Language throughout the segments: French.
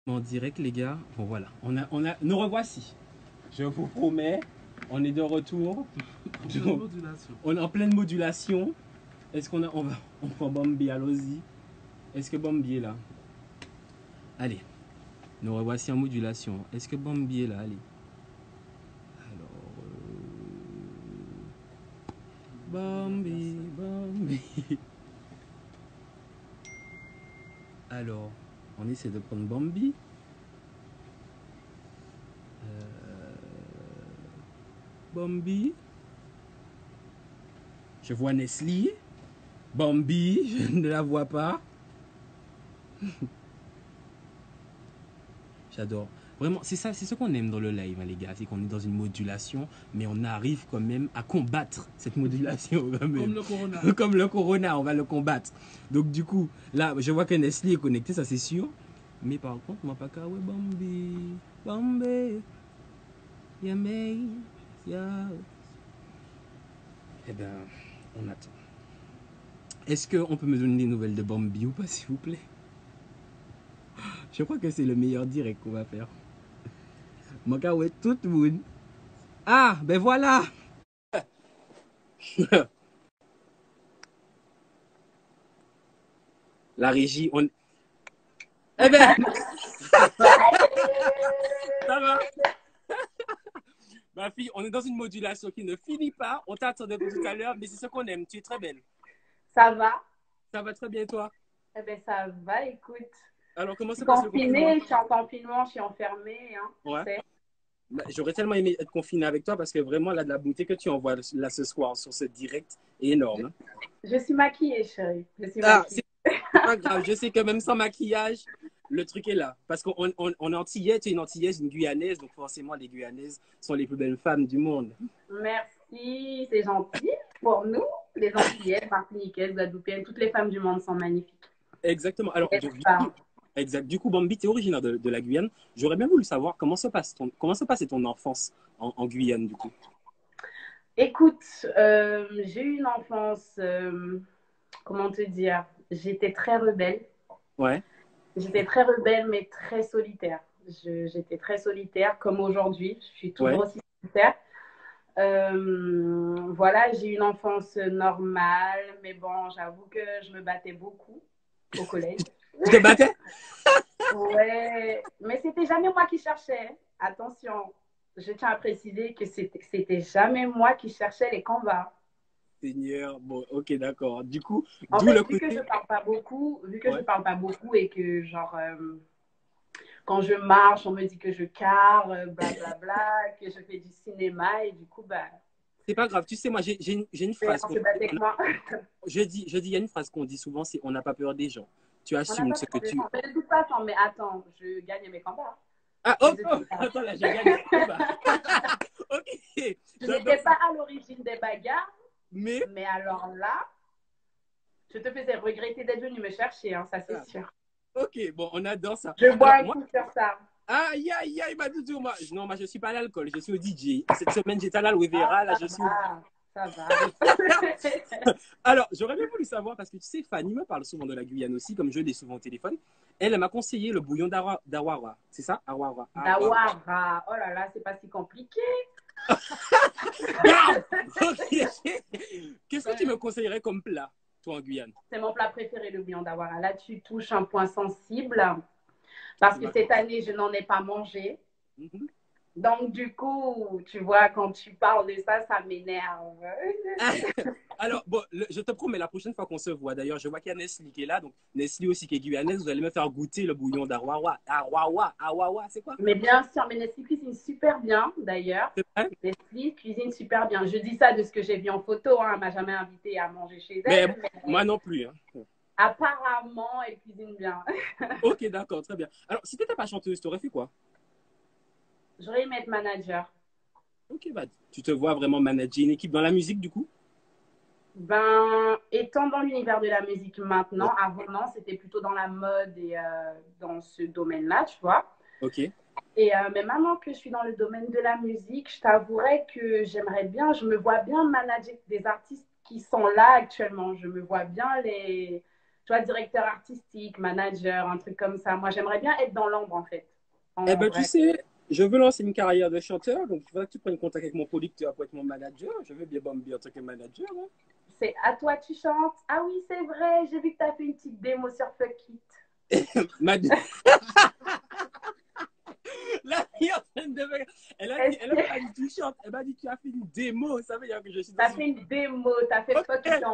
En direct, les gars. Bon, voilà. Nous revoici. Je vous promets, on est de retour. En pleine modulation. On est en pleine modulation. Est-ce qu'on a, on prend Bambi, allons-y. Est-ce que Bambi est là? Allez. Nous revoici en modulation. Est-ce que Bambi est là? Allez. Alors. Bambi, Bambi. Alors, on essaie de prendre Bambi. Bambi. Je vois Nestlé. Bambi, je ne la vois pas. J'adore. Vraiment, c'est ça, c'est ce qu'on aime dans le live, hein, les gars. C'est qu'on est dans une modulation, mais on arrive quand même à combattre cette modulation. Quand même. Comme le corona. Comme le corona, on va le combattre. Donc, du coup, là, je vois que Nestlé est connecté, ça c'est sûr. Mais par contre, moi, pas qu'à ouais, Bambi. Bambi. Yamé. Ya. Eh ben, on attend. Est-ce qu'on peut me donner des nouvelles de Bambi ou pas, s'il vous plaît? Je crois que c'est le meilleur direct qu'on va faire. Maka ouais tout le monde. Ah, ben voilà. La régie, on... Eh ben, ça va. Ma fille, on est dans une modulation qui ne finit pas. On t'attendait depuis tout à l'heure, mais c'est ce qu'on aime. Tu es très belle. Ça va? Ça va très bien, toi? Eh bien, ça va, écoute. Alors, comment Je se suis passe le confinement? confinée, je suis en confinement, je suis enfermée, hein, tu Ouais. sais. Bah, j'aurais tellement aimé être confiné avec toi parce que vraiment, là, de la beauté que tu envoies là ce soir sur ce direct est énorme. Hein. Je suis maquillée, chérie. Je suis Ah, maquillée. c'est pas grave. Je sais que même sans maquillage, le truc est là. Parce qu'on est antillais, tu es une antillaise, une guyanaise, donc forcément, les guyanaises sont les plus belles femmes du monde. Merci, c'est gentil. Pour nous, les Antillaises, Martiniquaises, Guadeloupéennes, toutes les femmes du monde sont magnifiques. Exactement. Alors, N'est-ce pas? du coup, Bambi, tu es originaire de la Guyane. J'aurais bien voulu savoir comment se passait ton enfance en Guyane, du coup. Écoute, j'ai eu une enfance, comment te dire, j'étais très rebelle. Ouais. J'étais très rebelle, mais très solitaire. J'étais très solitaire, comme aujourd'hui. Je suis toujours Ouais. aussi solitaire. Voilà, j'ai eu une enfance normale, mais bon, j'avoue que je me battais beaucoup au collège. Tu te battais? Ouais, mais c'était jamais moi qui cherchais. Attention, je tiens à préciser que c'était jamais moi qui cherchais les combats. Seigneur. Bon, ok, d'accord. Du coup, En d'où fait, le vu que je côté. parle pas beaucoup, Ouais. et que genre quand je marche, on me dit que je carre, blablabla, que je fais du cinéma et du coup bah C'est pas grave. Tu sais, moi, j'ai une phrase on qu'on se battait avec moi. il y a une phrase qu'on dit souvent, c'est on n'a pas peur des gens. Tu On n'a assumes pas ce fait que de tu. temps. Mais de toute façon, mais attends, je gagne mes combats. Ah, Je oh, les ai oh, tous gagnés. attends, là, j'ai gagné. Ok. Je J'adore n'étais ça. pas à l'origine des bagarres, Mais. mais alors là, je te faisais regretter d'être venu me chercher, hein, ça c'est Ah, sûr. ok, bon, on adore ça. Je bois Alors, un moi, coup sur ça. aïe, aïe, aïe, ma doudou, moi. Non, moi, je suis pas à l'alcool, je suis au DJ. Cette semaine, j'étais à la Ah, Vera, là, je suis au ça va. Alors, j'aurais bien voulu savoir, parce que tu sais, Fanny me parle souvent de la Guyane aussi, comme je l'ai souvent au téléphone. Elle m'a conseillé le bouillon d'Awara. C'est ça? Awara. Dawara, oh là là, c'est pas si compliqué. Bam! Ok. Qu'est-ce que tu me conseillerais comme plat, toi, en Guyane? C'est mon plat préféré, le bouillon Dawara. Là, tu touches un point sensible parce que cette année, je n'en ai pas mangé. Mhm. Donc, du coup, tu vois, quand tu parles de ça, ça m'énerve. Ah, alors, bon, je te promets, la prochaine fois qu'on se voit, d'ailleurs, je vois qu'il y a Nestlé qui est là, donc Nestlé aussi qui est guyanaise, vous allez me faire goûter le bouillon d'Awawa. Awawa, c'est quoi? Mais bien sûr, mais Nestlé cuisine super bien, d'ailleurs. C'est vrai? Nestlé cuisine super bien. Je dis ça de ce que j'ai vu en photo. Hein. Elle m'a jamais invité à manger chez Mais elle. moi Mais non plus. Hein. apparemment, elle cuisine bien. Ok, d'accord, très bien. Alors, si tu n'étais pas chanteuse, tu aurais fait quoi? J'aurais aimé être manager. Ok, bah, tu te vois vraiment manager une équipe dans la musique, du coup? Ben, étant dans l'univers de la musique Ouais. maintenant, avant, non, c'était plutôt dans la mode et dans ce domaine-là, tu vois. Ok. Et mais maintenant que je suis dans le domaine de la musique, je t'avouerais que j'aimerais bien, je me vois bien manager des artistes qui sont là actuellement. Je me vois bien tu vois, directeur artistique, manager, un truc comme ça. Moi, j'aimerais bien être dans l'ombre, en fait. Eh En ben, tu vrai. sais, je veux lancer une carrière de chanteur, donc il faudrait que tu prennes contact avec mon producteur pour être mon manager. Je veux bien Bambi en tant que manager. Hein. C'est à toi, tu chantes. Ah oui, c'est vrai, j'ai vu que tu as fait une petite démo sur Fuck It. Ma... La fille en train de... Elle a pas dit tu chantes, elle m'a dit tu as fait une démo. Ça veut dire que je suis dans T'as une... fait une démo, t'as fait Fuck Ok. It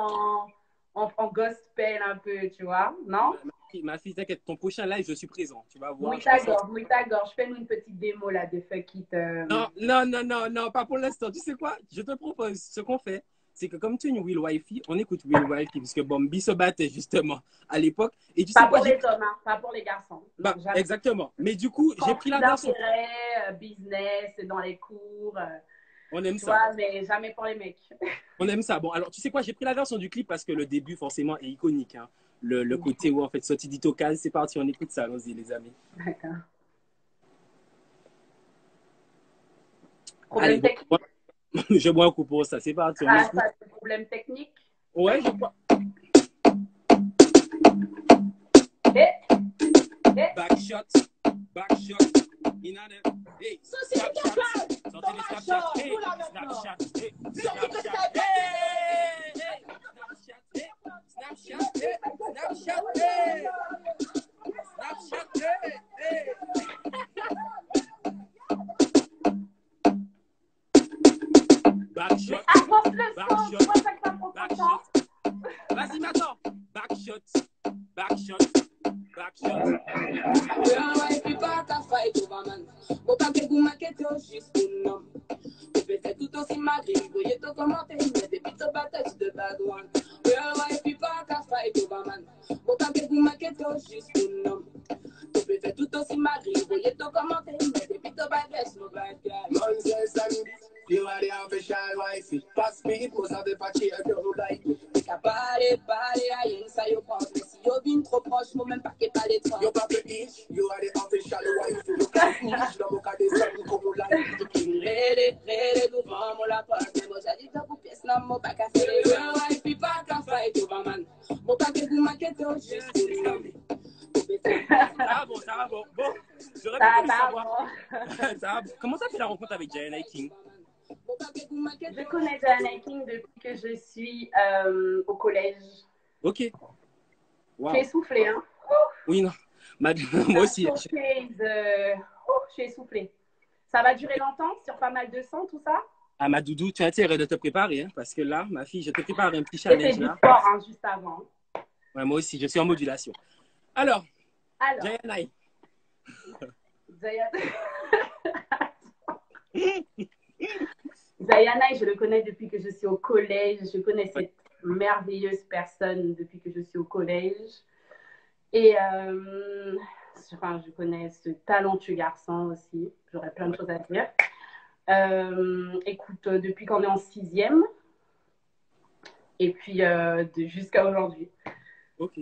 en gospel un peu, tu vois, non? Ma fille, t'inquiète, ton prochain live, je suis présent. Tu vas voir, Mouille je vais ta sortir. gorge, mouille ta gorge. Fais-nous une petite démo là de Fuck It. Non, non, non, non, non, pas pour l'instant. Tu sais quoi? Je te propose, ce qu'on fait, c'est que comme tu es une Will Wifey, on écoute Will Wifey, puisque Bambi se battait justement à l'époque. Et tu sais Pas quoi? pour les hommes, hein, pas pour les garçons. Non, Bah, jamais. exactement. Mais du coup, j'ai pris Conflit la version. d'intérêt, business, dans les cours, On aime tu ça. vois, mais jamais pour les mecs. On aime ça. Bon, alors, tu sais quoi? J'ai pris la version du clip parce que le début, forcément, est iconique. Hein. Le côté où, en fait, sorti d'Itocal, c'est parti, on écoute ça, allons-y, les amis. D'accord. Allez, Problème bon, technique? je bois un coup pour ça. C'est parti, on Ah, écoute. ça, c'est problème technique. Ouais, je bois. Eh, eh. Backshot, backshot, inade. Hey, Snapchat, sortez les Snapchat, hey, Snapchat, hey, Snapchat, hey, hey, Snapchat, hey, Snapchat, hey, Snapchat, hey, Snapchat, hey, hey. Backshot, Avance le son, tu backshot, vois ça que ça prend ton temps. backshot. Vas-y, maintenant. Backshot, backshot, backshot. Girl, why people can fight over man? Bon, pas que vous m'inquiétez juste pour nom. Je vais faire tout aussi malgré, voyez tout commenter, mais des petites batailles de bad one. Girl, why people can fight over man? Bon, pas que vous m'inquiétez juste pour nom. Je vais faire tout aussi malgré, voyez tout commenter, mais des petites batailles, no bad guy. Nonsense and you are the official wifey. Pass speed, most of the party are don't like me. T'es qu'à parler, rien que ça y pense. Mais si yo vient trop proche, moi même pas qu'est pas les trois. You got to eat, you are the official wifey. You can't eat, no more can they come like Rêler devant mon lapin. Mais moi j'ai dit dans vos pièces, non, mon pas qu'à faire les girl, wife, puis pas qu'à fight over man. Mon pas que vous m'inquiétez juste pour le nommer. Ça va bon, ça va bon. Bon, j'aurais Ça bien voulu va, savoir. bon. Ça va bon. Comment ça fait la rencontre avec Diana King? Je connais Diana King depuis que je suis au collège. Ok. Wow. Tu es essoufflée, hein? Oui, non. Moi aussi. Je suis essoufflée. Ça va durer longtemps, sur pas mal de sons, tout ça? Ah, ma doudou, tu as intérêt de te préparer, hein, parce que là, ma fille, je te prépare un petit J'ai fait challenge du là. sport hein, juste avant. Ouais, moi aussi, je suis en modulation. Alors, Alors, Diana. Diana, je le connais depuis que je suis au collège. Je connais cette merveilleuse personne depuis que je suis au collège. Et enfin, je connais ce talentueux garçon aussi. J'aurais plein de choses à dire. Écoute, depuis qu'on est en 6e, et puis jusqu'à aujourd'hui. Ok.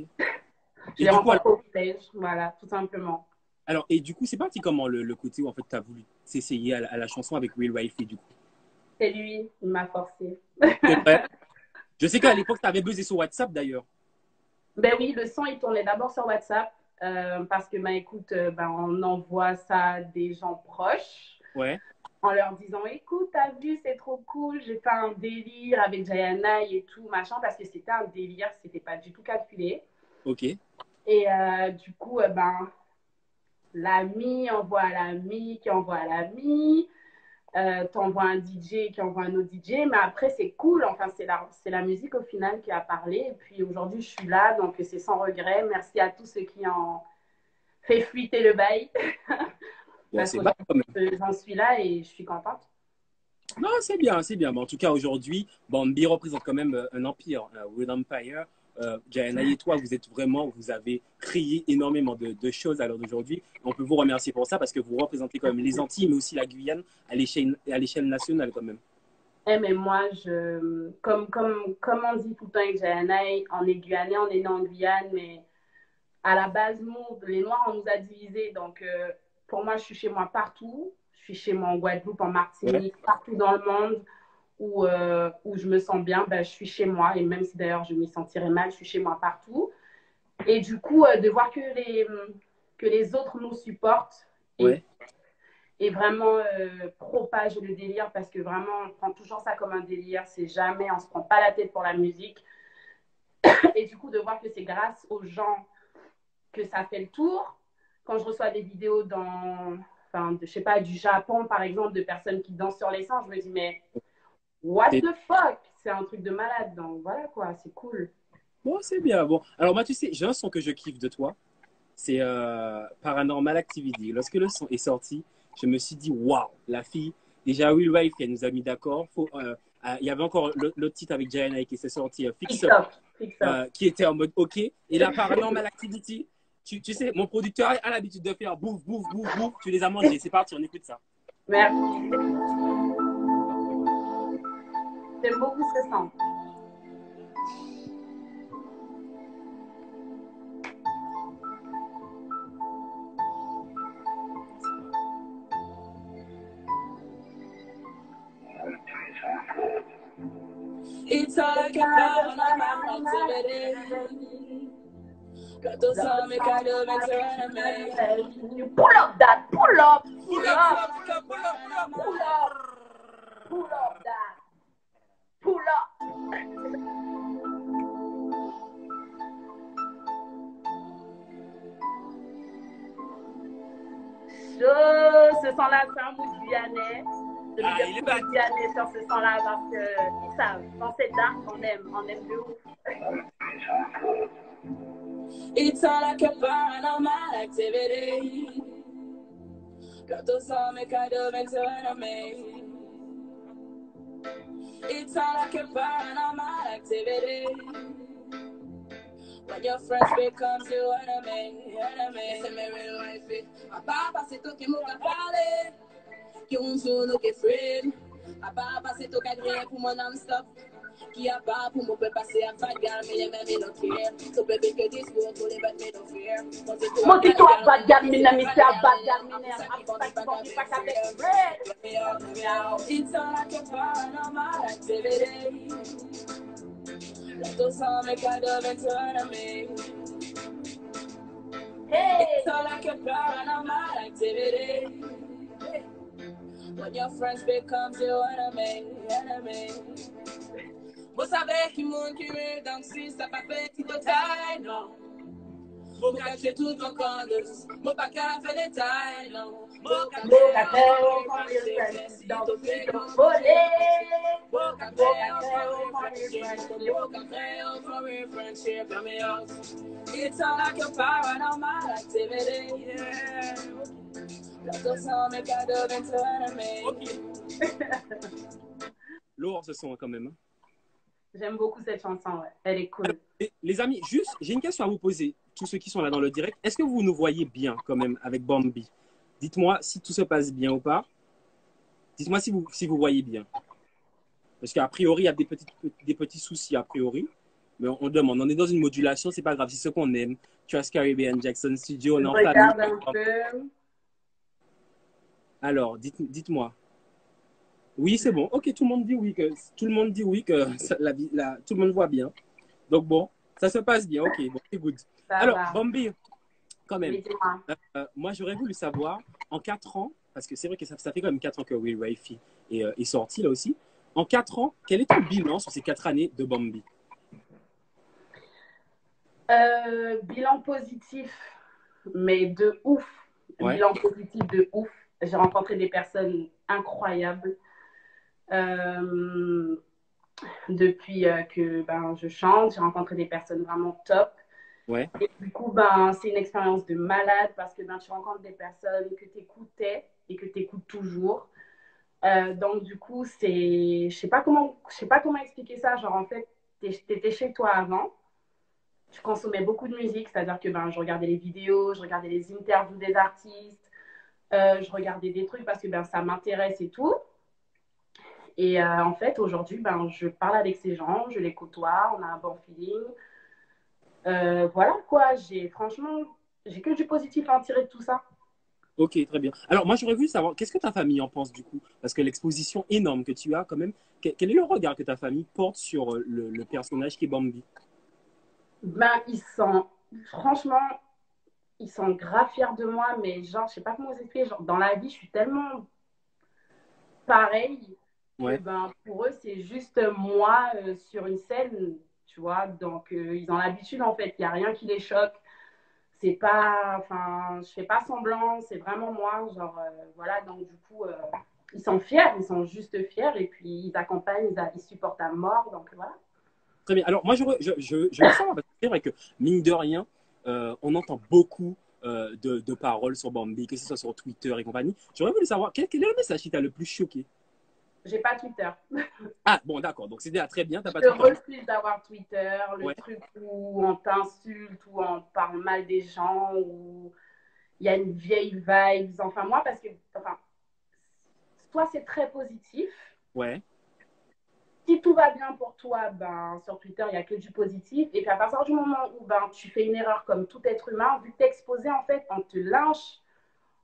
Je l'ai rencontré au collège, voilà, tout simplement. Alors, et du coup, c'est parti comment le côté où en fait tu as voulu s'essayer à la chanson avec Will Wifey du coup? C'est lui, il m'a forcé. Ouais. Je sais qu'à l'époque, tu avais buzzé sur WhatsApp d'ailleurs. Ben oui, le son, il tournait d'abord sur WhatsApp parce que, ben écoute, on envoie ça à des gens proches. Ouais. En leur disant, écoute, t'as vu, c'est trop cool, j'ai fait un délire avec Diana et tout, machin, parce que c'était un délire, c'était pas du tout calculé. Ok. Et du coup, l'ami envoie à l'ami qui envoie à l'ami, t'envoies un DJ qui envoie un autre DJ, mais après, c'est cool, enfin, c'est la musique au final qui a parlé. Et puis aujourd'hui, je suis là, donc c'est sans regret. Merci à tous ceux qui ont fait fuiter le bail. Bon, c'est pas quand même. J'en suis là et je suis contente. Non, c'est bien, c'est bien. Mais en tout cas, aujourd'hui, Bambi représente quand même un empire, un World Empire. Diana et toi, vous avez créé énormément de choses à l'heure d'aujourd'hui. On peut vous remercier pour ça parce que vous représentez quand même les Antilles, mais aussi la Guyane à l'échelle nationale quand même. Mais moi, comme on dit tout le temps avec Diana, on est Guyanais, on est né en Guyane, mais à la base, nous, les Noirs, on nous a divisés. Donc, pour moi, je suis chez moi partout. Je suis chez moi en Guadeloupe, en Martinique, partout dans le monde où je me sens bien, je suis chez moi. Et même si d'ailleurs je m'y sentirais mal, je suis chez moi partout. Et du coup, de voir que les autres nous supportent Ouais. et vraiment propagent le délire, parce que vraiment, on prend toujours ça comme un délire. C'est jamais, on se prend pas la tête pour la musique. Et du coup, de voir que c'est grâce aux gens que ça fait le tour. Quand je reçois des vidéos je sais pas, du Japon, par exemple, de personnes qui dansent sur les sangs, je me dis, mais what C'est the fuck? C'est un truc de malade. Donc voilà quoi, c'est cool. bon, c'est bien. Bon, alors moi, tu sais, j'ai un son que je kiffe de toi. C'est Paranormal Activity. Lorsque le son est sorti, je me suis dit, waouh, la fille. Déjà, Will Wife, elle nous a mis d'accord. Il y avait encore le titre avec Jay qui s'est sorti, Fix Fix Up, up, fix up. qui était en mode OK. Et la Paranormal Activity, tu sais, mon producteur a l'habitude de faire bouffe, bouffe, bouffe, bouffe. Tu les as mangés. C'est parti, on écoute ça. Merci. J'aime beaucoup ce son. It's all like a paranormal activity. Got to some make I do make You pull up that, pull up, Pull up, pull up, pull up, pull up. pull up that, pull up. Ce son-là, c'est un bout guyanais. Je Ah, veux il est dire bad. guyanais sur ce son-là parce qu'ils savent. Quand c'est dark, on aime de ouf. It's all like a paranormal activity. Got to some make I do make It's all like a paranormal activity. When your friends becomes your enemy. C'est mes real life. A papa c'est toi qui m'ont parlé. Qui ont nous qui frame. A papa c'est toi qui a grillé pour mon non-stop. Qui a pas pour mon peut passer à bad girl, mais les mêmes no care. So baby que discours pour les bad mais no fear. Mon titre à bad girl, mina mi c'est à bad girl, mina. It's all like a paranormal activity. Let us all make a dove and turn on me. Hey! It's all like a paranormal activity. When your friends becomes your enemy. Vous savez qui monde qui est donc si ça pas fait tout taille, non. Vous cachez tout en condos. Mon pas qu'à faire des tailles, non. Mon café au fond des friends. Dans ton fait qu'on volé. Mon café au fond des friends. Mon café au fond des friendship. Come out. It's all like a paranormal activity. Yeah. Let us all make a dove into enemy. Lourd ce son quand même. Hein. J'aime beaucoup cette chanson, ouais. Elle est cool. Les amis, juste, j'ai une question à vous poser, tous ceux qui sont là dans le direct. Est-ce que vous nous voyez bien quand même avec Bambi? Dites-moi si tout se passe bien ou pas. Dites-moi si vous voyez bien. Parce qu'a priori, il y a des petits soucis a priori. Mais on demande, on est dans une modulation, c'est pas grave, c'est ce qu'on aime. Trust Caribbean, Jackson Studio, on est en Regarde famille. un peu. Alors, dites-moi. Oui, c'est bon. Ok, tout le monde dit oui que tout le monde voit bien. Donc bon, ça se passe bien. Ok, bon, c'est good. Ça Alors, va. Bambi, quand même. Mais dis-moi. Moi, j'aurais voulu savoir en 4 ans, parce que c'est vrai que ça fait quand même 4 ans que Will Wifey est sorti là aussi. En 4 ans, quel est ton bilan sur ces 4 années de Bambi? Bilan positif, mais de ouf. Ouais. Bilan positif de ouf. J'ai rencontré des personnes incroyables. Depuis que je chante, j'ai rencontré des personnes vraiment top. Ouais. Et du coup, c'est une expérience de malade parce que tu rencontres des personnes que tu écoutais et que tu écoutes toujours. Donc, du coup, je sais pas comment expliquer ça. Genre, en fait, tu étais chez toi avant. Je consommais beaucoup de musique, c'est-à-dire que je regardais les vidéos, je regardais les interviews des artistes, je regardais des trucs parce que ça m'intéresse et tout. Et en fait, aujourd'hui, je parle avec ces gens, je les côtoie, on a un bon feeling. Voilà quoi, franchement, j'ai que du positif à en tirer de tout ça. Ok, très bien. Alors, moi, j'aurais voulu savoir, qu'est-ce que ta famille en pense du coup? Parce que l'exposition énorme que tu as quand même, quel est le regard que ta famille porte sur le personnage qui est Bambi? Ils sont franchement, ils sont grave fiers de moi, mais genre, je sais pas comment vous expliquer. Genre, dans la vie, je suis tellement pareil que Ouais. ben, pour eux, c'est juste moi sur une scène, tu vois. Donc, ils ont l'habitude, en fait. Il n'y a rien qui les choque. C'est pas, enfin, je fais pas semblant, c'est vraiment moi. Genre, voilà. Donc, du coup, ils sont fiers, ils sont juste fiers. Et puis, ils accompagnent, ils supportent à mort. Donc, voilà. Très bien. Alors, moi, je veux savoir, parce que c'est vrai que, mine de rien, on entend beaucoup de paroles sur Bambi, que ce soit sur Twitter et compagnie. J'aurais voulu savoir, quel est le message qui t'a le plus choqué? J'ai pas Twitter. Ah, bon, d'accord. Donc, c'est déjà très bien, t'as pas Je Twitter. refuse d'avoir Twitter, le Ouais. truc où on t'insulte, où on parle mal des gens, où il y a une vieille vibe. Enfin, moi, parce que, enfin, soit c'est très positif. Ouais. Si tout va bien pour toi, ben, sur Twitter, il n'y a que du positif. Et puis à partir du moment où ben, tu fais une erreur comme tout être humain, vu que tu es exposé, en fait, on te lynche,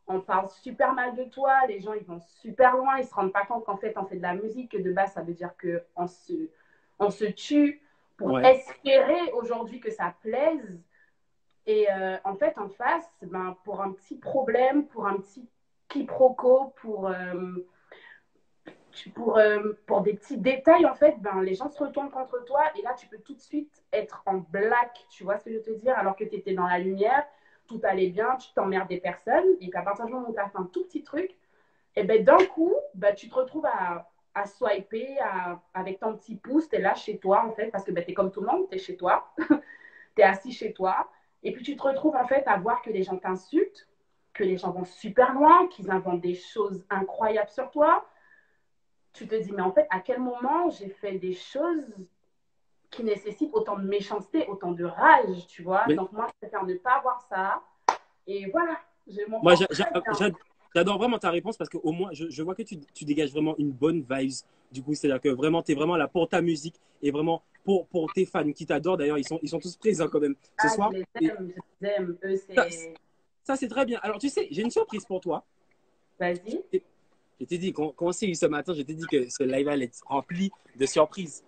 on parle super mal de toi, les gens ils vont super loin, ils ne se rendent pas compte qu'en fait on fait de la musique, que de base ça veut dire qu'on se tue pour Ouais. espérer aujourd'hui que ça plaise. Et en fait, en face, ben, pour un petit problème, pour un petit quiproquo, pour des petits détails, en fait, ben, les gens se retournent contre toi et là, tu peux tout de suite être en black, tu vois ce que je veux te dire, alors que tu étais dans la lumière, tout allait bien, tu t'emmerdes des personnes et qu'à partir du moment où tu as fait un tout petit truc, et ben d'un coup, ben, tu te retrouves à swiper avec ton petit pouce, tu es là chez toi, en fait, parce que ben, tu es comme tout le monde, tu es chez toi, tu es assis chez toi, et puis tu te retrouves, en fait, à voir que les gens t'insultent, que les gens vont super loin, qu'ils inventent des choses incroyables sur toi. Tu te dis, mais en fait, à quel moment j'ai fait des choses qui nécessitent autant de méchanceté, autant de rage, tu vois. Mais Donc moi, je préfère ne pas avoir ça. Et voilà, je m'en moi, porte très bien. j'adore vraiment ta réponse parce qu'au moins, je vois que tu dégages vraiment une bonne vibes. Du coup, c'est-à-dire que vraiment, tu es vraiment là pour ta musique et vraiment pour tes fans qui t'adorent. D'ailleurs, ils sont tous présents quand même ce Ah, soir. Et je les aime. Eux, ça, c'est... ça c'est très bien. Alors, tu sais, j'ai une surprise pour toi. Vas-y. Je t'ai dit, quand on s'est eu ce matin, je t'ai dit que ce live allait être rempli de surprises.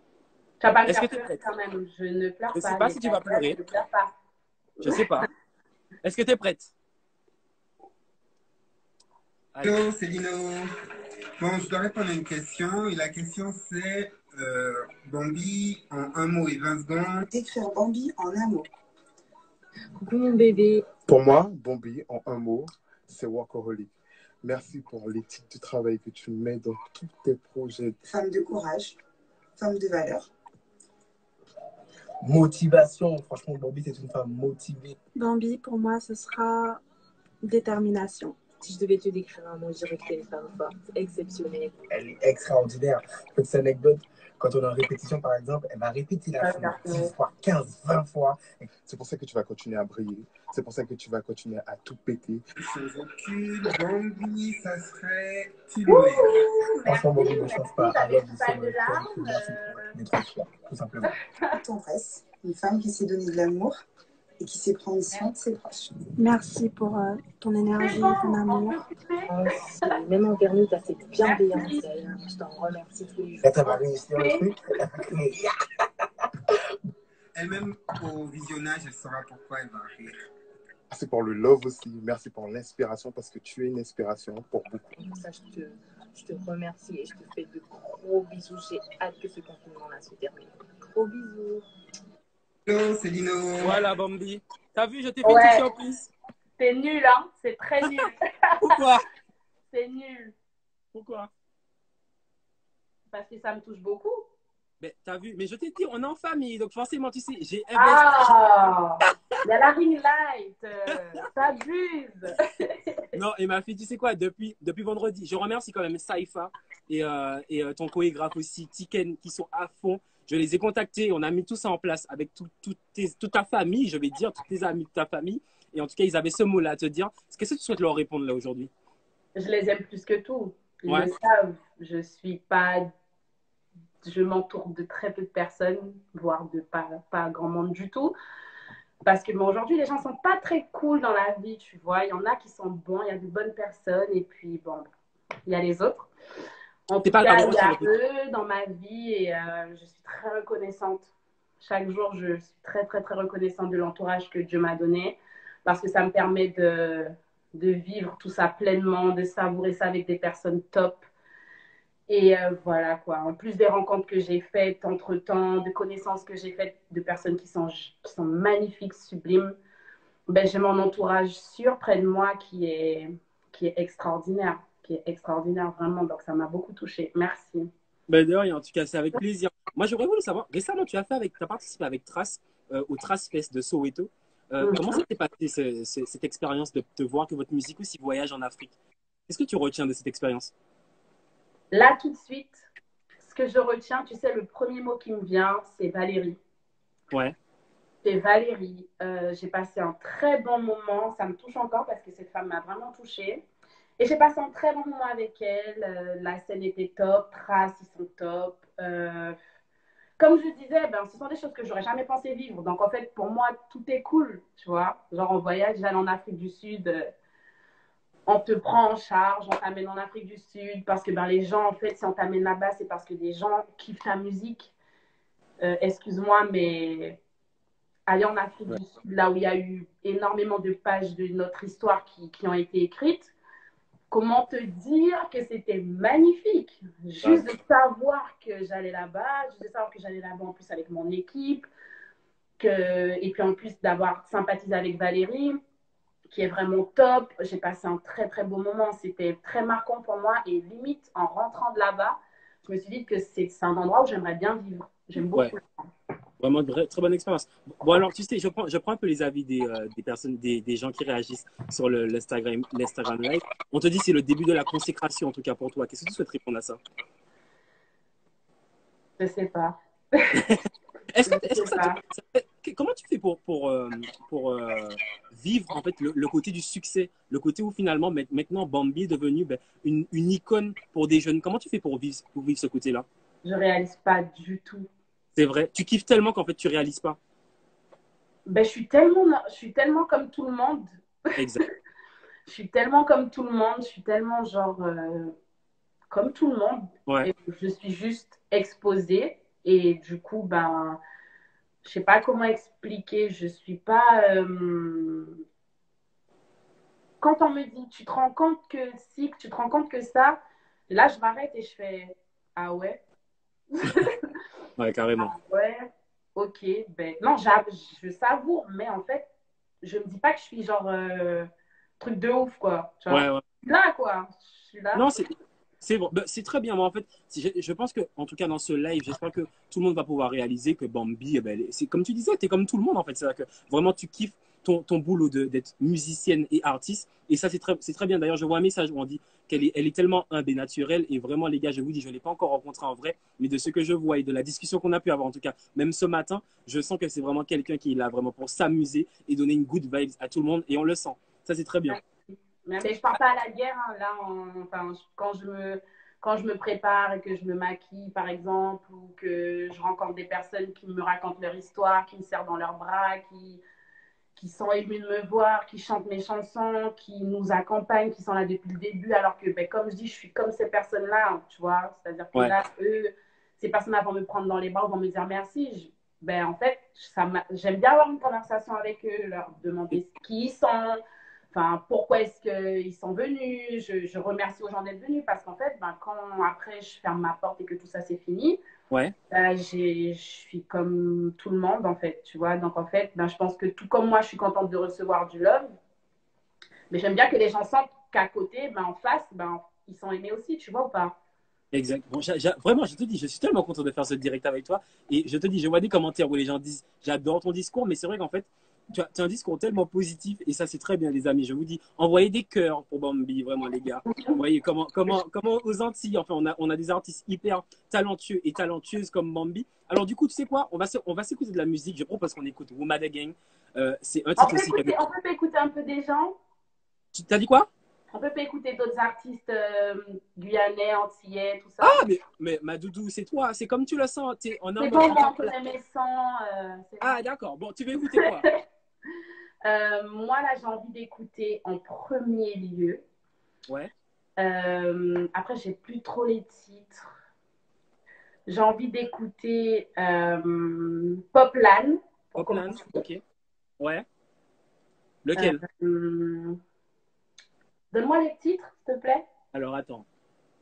Tu vas pas me Est-ce que faire tu es pleurer prête? quand même. Je ne pleure Je ne sais pas, pas les si tu gars. vas pleurer. Je ne pleure pas. Je ne sais pas. Est-ce que tu es prête? Allez. Hello, c'est Lino. Bon, je dois répondre à une question. Et la question, c'est Bambi en un mot et 20 secondes. Décrire Bambi en un mot. Coucou mon bébé. Pour moi, Bambi, en un mot, c'est workaholic. Merci pour l'éthique du travail que tu mets dans tous tes projets. Femme de courage, femme de valeur. Motivation, franchement, Bambi, c'est une femme motivée. Bambi, pour moi, ce sera détermination. Si je devais te décrire un mot, je dirais que t'es une femme forte, exceptionnelle. Elle est extraordinaire. Petite anecdote, quand on est en répétition, par exemple, elle va répéter la chose 10 fois, 15, 20 fois. C'est pour ça que tu vas continuer à briller. C'est pour ça que tu vas continuer à tout péter. Sans aucune Bambi, ça serait Timoé. Franchement, Bambi ne change pas. J'avais Alors, une je balle sais de larmes. des trois choix, tout simplement. Tendresse, une femme qui sait donner de l'amour et qui sait prendre soin de ses proches. Merci pour ton énergie, ton amour. Même envers nous, t'as cette bienveillance. Je t'en remercie tous les jours. Quand elle va réussir le truc, elle va crier. Elle-même, au visionnage, elle saura pourquoi elle va rire. C'est pour le love aussi. Merci pour l'inspiration parce que tu es une inspiration pour beaucoup. Pour ça, je te remercie et je te fais de gros bisous. J'ai hâte que ce confinement-là se termine. Gros bisous. Hello, c'est Lino. Voilà, Bambi. T'as vu, je t'ai fait une Ouais. petite surprise. C'est nul, hein. C'est très nul. Pourquoi? C'est nul. Pourquoi? Parce que ça me touche beaucoup. Mais t'as vu, mais je t'ai dit, on est en famille, donc forcément, tu sais, j'ai investi. Ah, il y a la ring light. T'abuses. Non, et ma fille, tu sais quoi, depuis vendredi, je remercie quand même Saifa et ton chorégraphe aussi, Tiken, qui sont à fond. Je les ai contactés, on a mis tout ça en place avec toute ta famille, je vais dire, tous tes amis de ta famille. Et en tout cas, ils avaient ce mot-là à te dire. Qu'est-ce que tu souhaites leur répondre là aujourd'hui? Je les aime plus que tout. Ils Ouais. le savent. Je m'entoure de très peu de personnes, voire de pas grand monde du tout. Parce que bon, aujourd'hui, les gens sont pas très cool dans la vie, tu vois. Il y en a qui sont bons, il y a de bonnes personnes, et puis bon, il y a les autres. En tout pas cas, grave, il y a on s'en eux dans ma vie, et je suis très reconnaissante Chaque jour, je suis très, très, très reconnaissante de l'entourage que Dieu m'a donné parce que ça me permet de vivre tout ça pleinement, de savourer ça avec des personnes top. Et voilà quoi. En plus des rencontres que j'ai faites entre-temps, de connaissances que j'ai faites de personnes qui sont magnifiques, sublimes, ben, j'ai mon entourage sûr près de moi qui est extraordinaire vraiment. Donc ça m'a beaucoup touchée. Merci. Ben, de rien, en tout cas, c'est avec plaisir. Moi, j'aurais voulu savoir, récemment, tu as participé avec Trace au Trace Fest de Soweto. Comment ça s'est passé cette expérience de voir que votre musique aussi voyage en Afrique? Qu'est-ce que tu retiens de cette expérience? Là, tout de suite, ce que je retiens, tu sais, le premier mot qui me vient, c'est Valérie. Ouais. C'est Valérie. J'ai passé un très bon moment. Ça me touche encore parce que cette femme m'a vraiment touchée. Et j'ai passé un très bon moment avec elle. La scène était top. Trace, ils sont top. Comme je disais, ben, ce sont des choses que j'aurais jamais pensé vivre. Donc, en fait, pour moi, tout est cool, tu vois. Genre, en voyage, j'allais en Afrique du Sud. On te prend en charge, on t'amène en Afrique du Sud. Parce que ben, les gens, en fait, si on t'amène là-bas, c'est parce que des gens kiffent ta musique. Excuse-moi, mais aller en Afrique du Sud, là où il y a eu énormément de pages de notre histoire qui ont été écrites, comment te dire que c'était magnifique? Juste de savoir que j'allais là-bas, juste de savoir que j'allais là-bas en plus avec mon équipe, et puis en plus d'avoir sympathisé avec Valérie, qui est vraiment top. J'ai passé un très très beau moment, c'était très marquant pour moi et limite en rentrant de là-bas, je me suis dit que c'est un endroit où j'aimerais bien vivre. J'aime beaucoup. Ouais. Vraiment une très bonne expérience. Bon, alors, tu sais, je prends un peu les avis des personnes, des gens qui réagissent sur l'Instagram Live. On te dit que c'est le début de la consécration, en tout cas pour toi. Qu'est-ce que tu souhaites répondre à ça? Je sais pas. Comment tu fais pour vivre en fait le côté du succès, le côté où finalement maintenant Bambi est devenu une icône pour des jeunes. Comment tu fais pour vivre ce côté-là? Je réalise pas du tout. C'est vrai. Tu kiffes tellement qu'en fait tu réalises pas. Ben, je suis tellement comme tout le monde. Exact. Je suis tellement comme tout le monde. Je suis tellement genre comme tout le monde. Ouais. Et je suis juste exposée. Et du coup, ben, je sais pas comment expliquer. Je suis pas. Quand on me dit, tu te rends compte que si, tu te rends compte que ça, là, je m'arrête et je fais, ah ouais. Ouais, carrément. Ah ouais. Ok, ben non, je savoure, mais en fait, je me dis pas que je suis genre truc de ouf, quoi. Tu vois? Ouais. Là, quoi. Je suis là. Non, c'est bon. C'est très bien. Moi, en fait, je pense que, en tout cas, dans ce live, j'espère que tout le monde va pouvoir réaliser que Bambi, c'est comme tu disais, tu es comme tout le monde, en fait. C'est-à-dire que vraiment, tu kiffes ton boulot d'être musicienne et artiste. Et ça, c'est très bien. D'ailleurs, je vois un message où on dit elle est tellement humble et naturelle. Et vraiment, les gars, je vous dis, je ne l'ai pas encore rencontrée en vrai, mais de ce que je vois et de la discussion qu'on a pu avoir, en tout cas, même ce matin, je sens que c'est vraiment quelqu'un qui est là vraiment pour s'amuser et donner une good vibe à tout le monde. Et on le sent. Ça, c'est très bien. Mais je pars pas à la guerre, hein. Là, quand je me prépare et que je me maquille, par exemple, ou que je rencontre des personnes qui me racontent leur histoire, qui me serrent dans leurs bras, qui sont émus de me voir, qui chantent mes chansons, qui nous accompagnent, qui sont là depuis le début, alors que, ben, comme je dis, je suis comme ces personnes-là, hein, tu vois. C'est-à-dire que là, ces personnes-là vont me prendre dans les bras, vont me dire merci. Ben, en fait, j'aime bien avoir une conversation avec eux, leur demander qui ils sont, enfin, pourquoi est-ce qu'ils sont venus. Je remercie aux gens d'être venus parce qu'en fait, ben, quand après je ferme ma porte et que tout ça c'est fini, ouais. je suis comme tout le monde en fait, tu vois. Donc en fait, ben, je pense que tout comme moi, je suis contente de recevoir du love, mais j'aime bien que les gens sentent qu'à côté, ben, en face, ben, ils sont aimés aussi, tu vois ou pas? Exact. Bon, vraiment, je te dis, je suis tellement content de faire ce direct avec toi. Et je te dis, je vois des commentaires où les gens disent, j'adore ton discours, mais c'est vrai qu'en fait, tu as un discours tellement positif et ça, c'est très bien, les amis. Je vous dis, envoyez des cœurs pour Bambi, vraiment, les gars. Vous voyez comment aux Antilles, enfin, on a des artistes hyper talentueux et talentueuses comme Bambi. Alors, du coup, tu sais quoi? On va s'écouter de la musique. Je propose qu'on écoute Woumada Gang. C'est un titre aussi. On peut écouter un peu des gens. Tu t'as dit quoi? On peut pas écouter d'autres artistes guyanais, antillais, tout ça. Ah, mais ma doudou, c'est toi. C'est comme tu le sens. C'est bon, moi, on connaît mes sons. Ah, d'accord. Bon, tu veux écouter quoi? Moi, là, j'ai envie d'écouter en premier lieu. Ouais. Après, j'ai plus trop les titres. J'ai envie d'écouter Poplan. Poplan, ok. Ouais. Lequel? Donne-moi les titres, s'il te plaît. Alors, attends.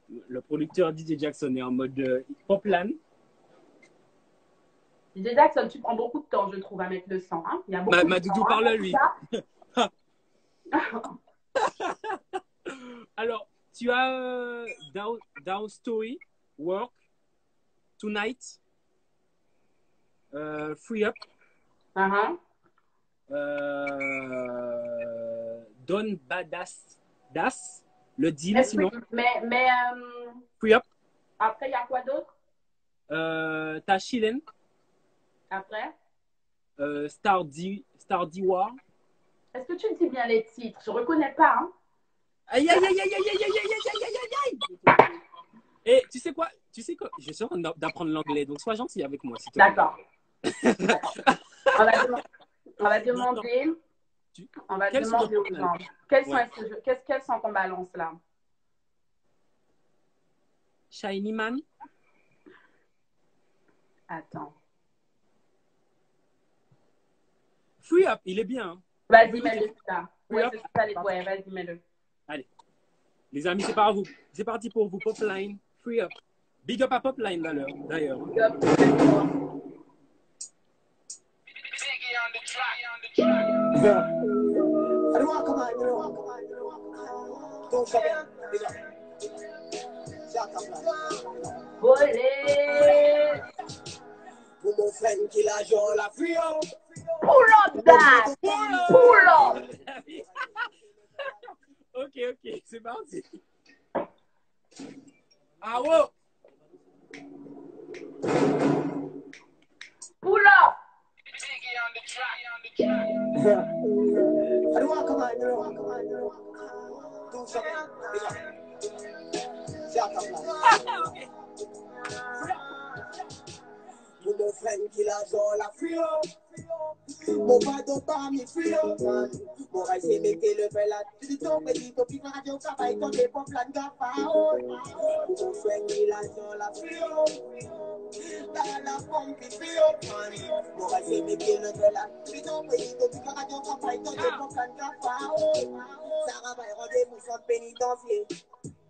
Le producteur DJ Jackson est en mode Poplan. DJ Jackson, tu prends beaucoup de temps, je trouve, à mettre le son. Hein. Il y a beaucoup de Doudou temps, parle hein, à lui. Alors, tu as Down Story, Work, Tonight, Free Up, Don Badass, le deal, sinon. Mais Free Up. Après, il y a quoi d'autre? T'as Chillen. Après? Stardy War. Est-ce que tu dis bien les titres? Je reconnais pas. Hein? Aïe, aïe, aïe, aïe, aïe, aïe, aïe, aïe, aïe, aïe, aïe. Et tu sais quoi? Je suis en train d'apprendre l'anglais, donc sois gentil avec moi. Si d'accord. On va demander aux gens. Quels sont qu'on balance là? Shiny Man. Attends. Free Up, il est bien. Hein? Vas-y, mets-le ça. Ouais, vas-y, mets-le. Allez. Les amis, c'est par vous. C'est parti pour vous. Popline, Free Up. Big up à Popline d'ailleurs. Big up. Pour mon friend qui la joue la free up. Pull up that! Pull up! Ok, c'est parti. Ah ouais! Pull up! Pour mon friend qui la joue la free up. Mon pardon parmi free up. Mon rail c'est mettez le bel à tout ton petit topic radio travail ton des pop plan gafa. Mon friend qui la joue la free up. La pompe free up. Mon rail c'est mettez le bel à tout ton petit topic radio travail ton des pop plan gafa. Sarah va rendez-vous sans pénitencier.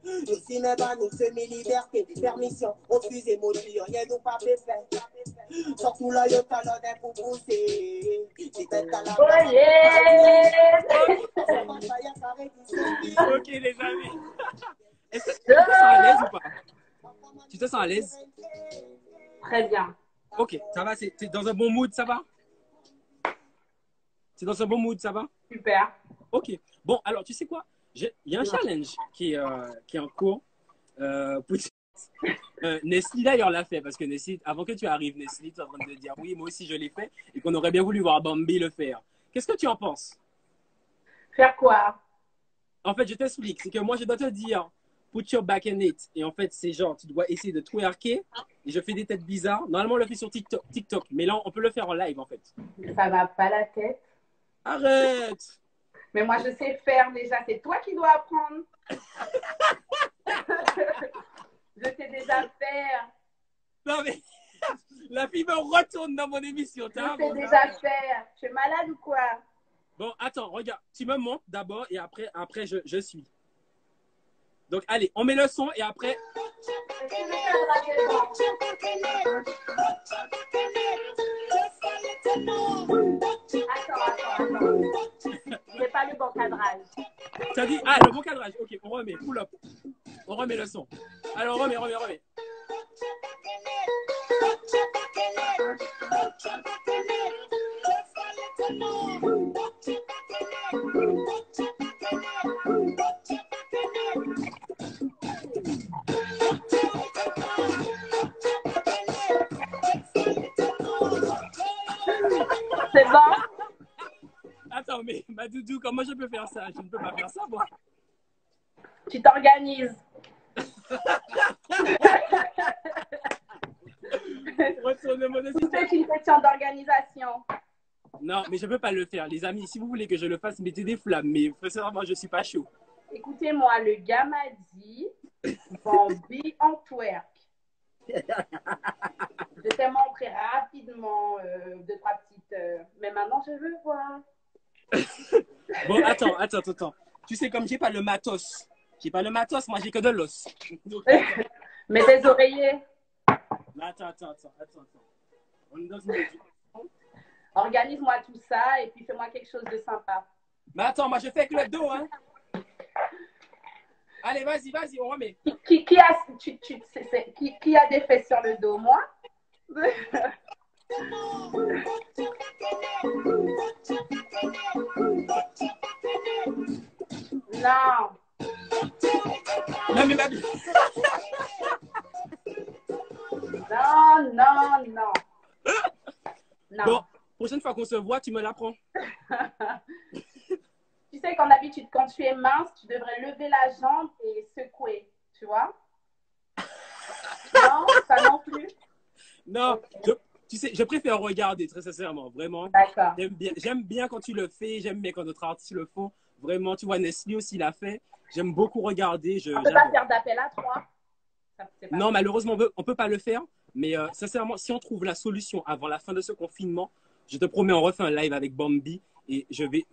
Nous cinéma, nous semi-liberté, permission, refuse émotion, rien nous pas fait faire. Surtout là, y'a talent d'un pour pousser. C'est peut-être à la Ok, les amis. Est-ce que tu te sens à l'aise ou pas? Tu te sens à l'aise? Très bien. Ok, ça va, c'est dans un bon mood, ça va? C'est dans un bon mood, ça va? Super. Ok, bon, alors, tu sais quoi? Il y a un challenge qui est en cours. Nestlé d'ailleurs l'a fait parce que Nestlé, avant que tu arrives, Nestlé, tu es en train de dire oui, moi aussi je l'ai fait et qu'on aurait bien voulu voir Bambi le faire. Qu'est-ce que tu en penses? Faire quoi? En fait, je t'explique. C'est que moi, je dois te dire put your back in it. Et en fait, c'est genre, tu dois essayer de twerker et je fais des têtes bizarres. Normalement, on le fait sur TikTok. Mais là, on peut le faire en live en fait. Ça va pas la tête. Arrête! Mais moi, je sais faire déjà. C'est toi qui dois apprendre. Je sais déjà faire. Non, mais la fille me retourne dans mon émission. Je sais déjà faire. Tu es malade ou quoi? Bon, attends, regarde. Tu me montres d'abord et après je suis. Donc, allez, on met le son et après... Attends. J'ai pas le bon cadrage. Ça dit, le bon cadrage. Ok, on remet. Pull up. On remet le son. Alors, on remet. C'est bon? Attends, mais ma doudou, comment je peux faire ça? Je ne peux pas faire ça, moi. Tu t'organises. C'est une question d'organisation. Non, mais je ne peux pas le faire. Les amis, si vous voulez que je le fasse, mettez des flammes. Mais sincèrement, je ne suis pas chaud. Écoutez-moi, le gars m'a dit Bambi en twerk. Je t'ai montré rapidement deux, trois petites. Mais maintenant, je veux voir. Bon, attends. Tu sais, comme j'ai pas le matos, moi j'ai que de l'os. Donc, Mais des oreillers. attends. On est dans une étude. Organise-moi tout ça et puis fais-moi quelque chose de sympa. Mais attends, moi je fais que le dos, hein. Allez, vas-y, on remet. Qui a des fesses sur le dos? Moi? Non. Non, mais Non. Bon, prochaine fois qu'on se voit, tu me l'apprends. Tu sais qu'en d'habitude, quand tu es mince, tu devrais lever la jambe et secouer, tu vois? Non, ça non plus. Non, tu sais, je préfère regarder, très sincèrement, vraiment. D'accord. J'aime bien quand tu le fais, j'aime bien quand d'autres artistes le font. Vraiment, tu vois, Nestlé aussi l'a fait. J'aime beaucoup regarder. On ne peut pas faire d'appel à trois. Non, malheureusement, on peut pas le faire. Mais sincèrement, si on trouve la solution avant la fin de ce confinement, je te promets, on refait un live avec Bambi. Et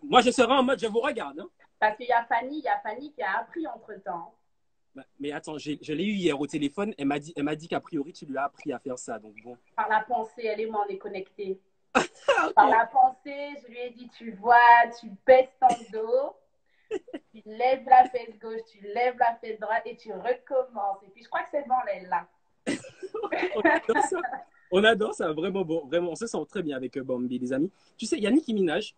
moi, je serai en mode, je vous regarde. Hein. Parce qu'il y a Fanny qui a appris entre-temps. Mais attends, je l'ai eu hier au téléphone. Elle m'a dit qu'a priori, tu lui as appris à faire ça. Donc bon. Par la pensée, elle et moi, on est connectés. Okay. Par la pensée, je lui ai dit, tu vois, tu baisses ton dos, tu lèves la fesse gauche, tu lèves la fesse droite et tu recommences. Et puis, je crois que c'est bon, là. On adore ça, vraiment bon. Vraiment, on se sent très bien avec Bambi, les amis. Tu sais, il y a Nicki Minaj.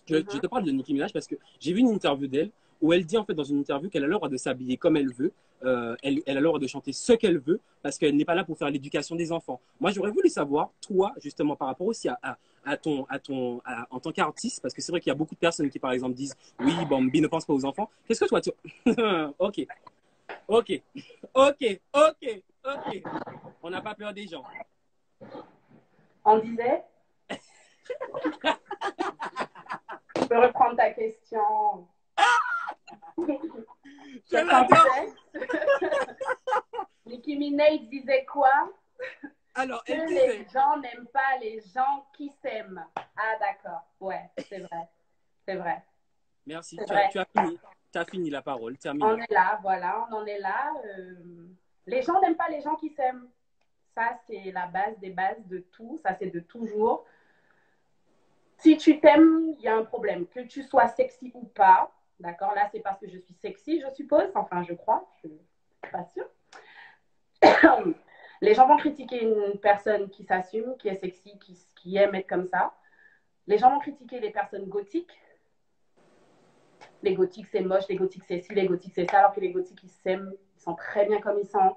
Je te parle de Nicki Minaj parce que j'ai vu une interview d'elle où elle dit en fait dans une interview qu'elle a le droit de s'habiller comme elle veut, elle a le droit de chanter ce qu'elle veut parce qu'elle n'est pas là pour faire l'éducation des enfants. Moi, j'aurais voulu savoir, toi, justement, par rapport aussi en tant qu'artiste, parce que c'est vrai qu'il y a beaucoup de personnes qui, par exemple, disent oui, Bambi ne pense pas aux enfants. Qu'est-ce que toi, tu... Ok. On n'a pas peur des gens. On disait Je peux reprendre ta question. Je l'adore. Nicki Minaj disait quoi? Alors, que les gens n'aiment pas les gens qui s'aiment. Ah, d'accord. Ouais, c'est vrai. Merci. Tu as fini la parole. Terminé. On est là, voilà. On en est là. Les gens n'aiment pas les gens qui s'aiment. Ça, c'est la base des bases de tout. Ça, c'est de toujours. Si tu t'aimes, il y a un problème. Que tu sois sexy ou pas, d'accord? Là, c'est parce que je suis sexy, je suppose. Enfin, je crois. Je ne suis pas sûre. Les gens vont critiquer une personne qui s'assume, qui est sexy, qui aime être comme ça. Les gens vont critiquer les personnes gothiques. Les gothiques, c'est moche. Les gothiques, c'est ci. Les gothiques, c'est ça. Alors que les gothiques, ils s'aiment. Ils sont très bien comme ils sont.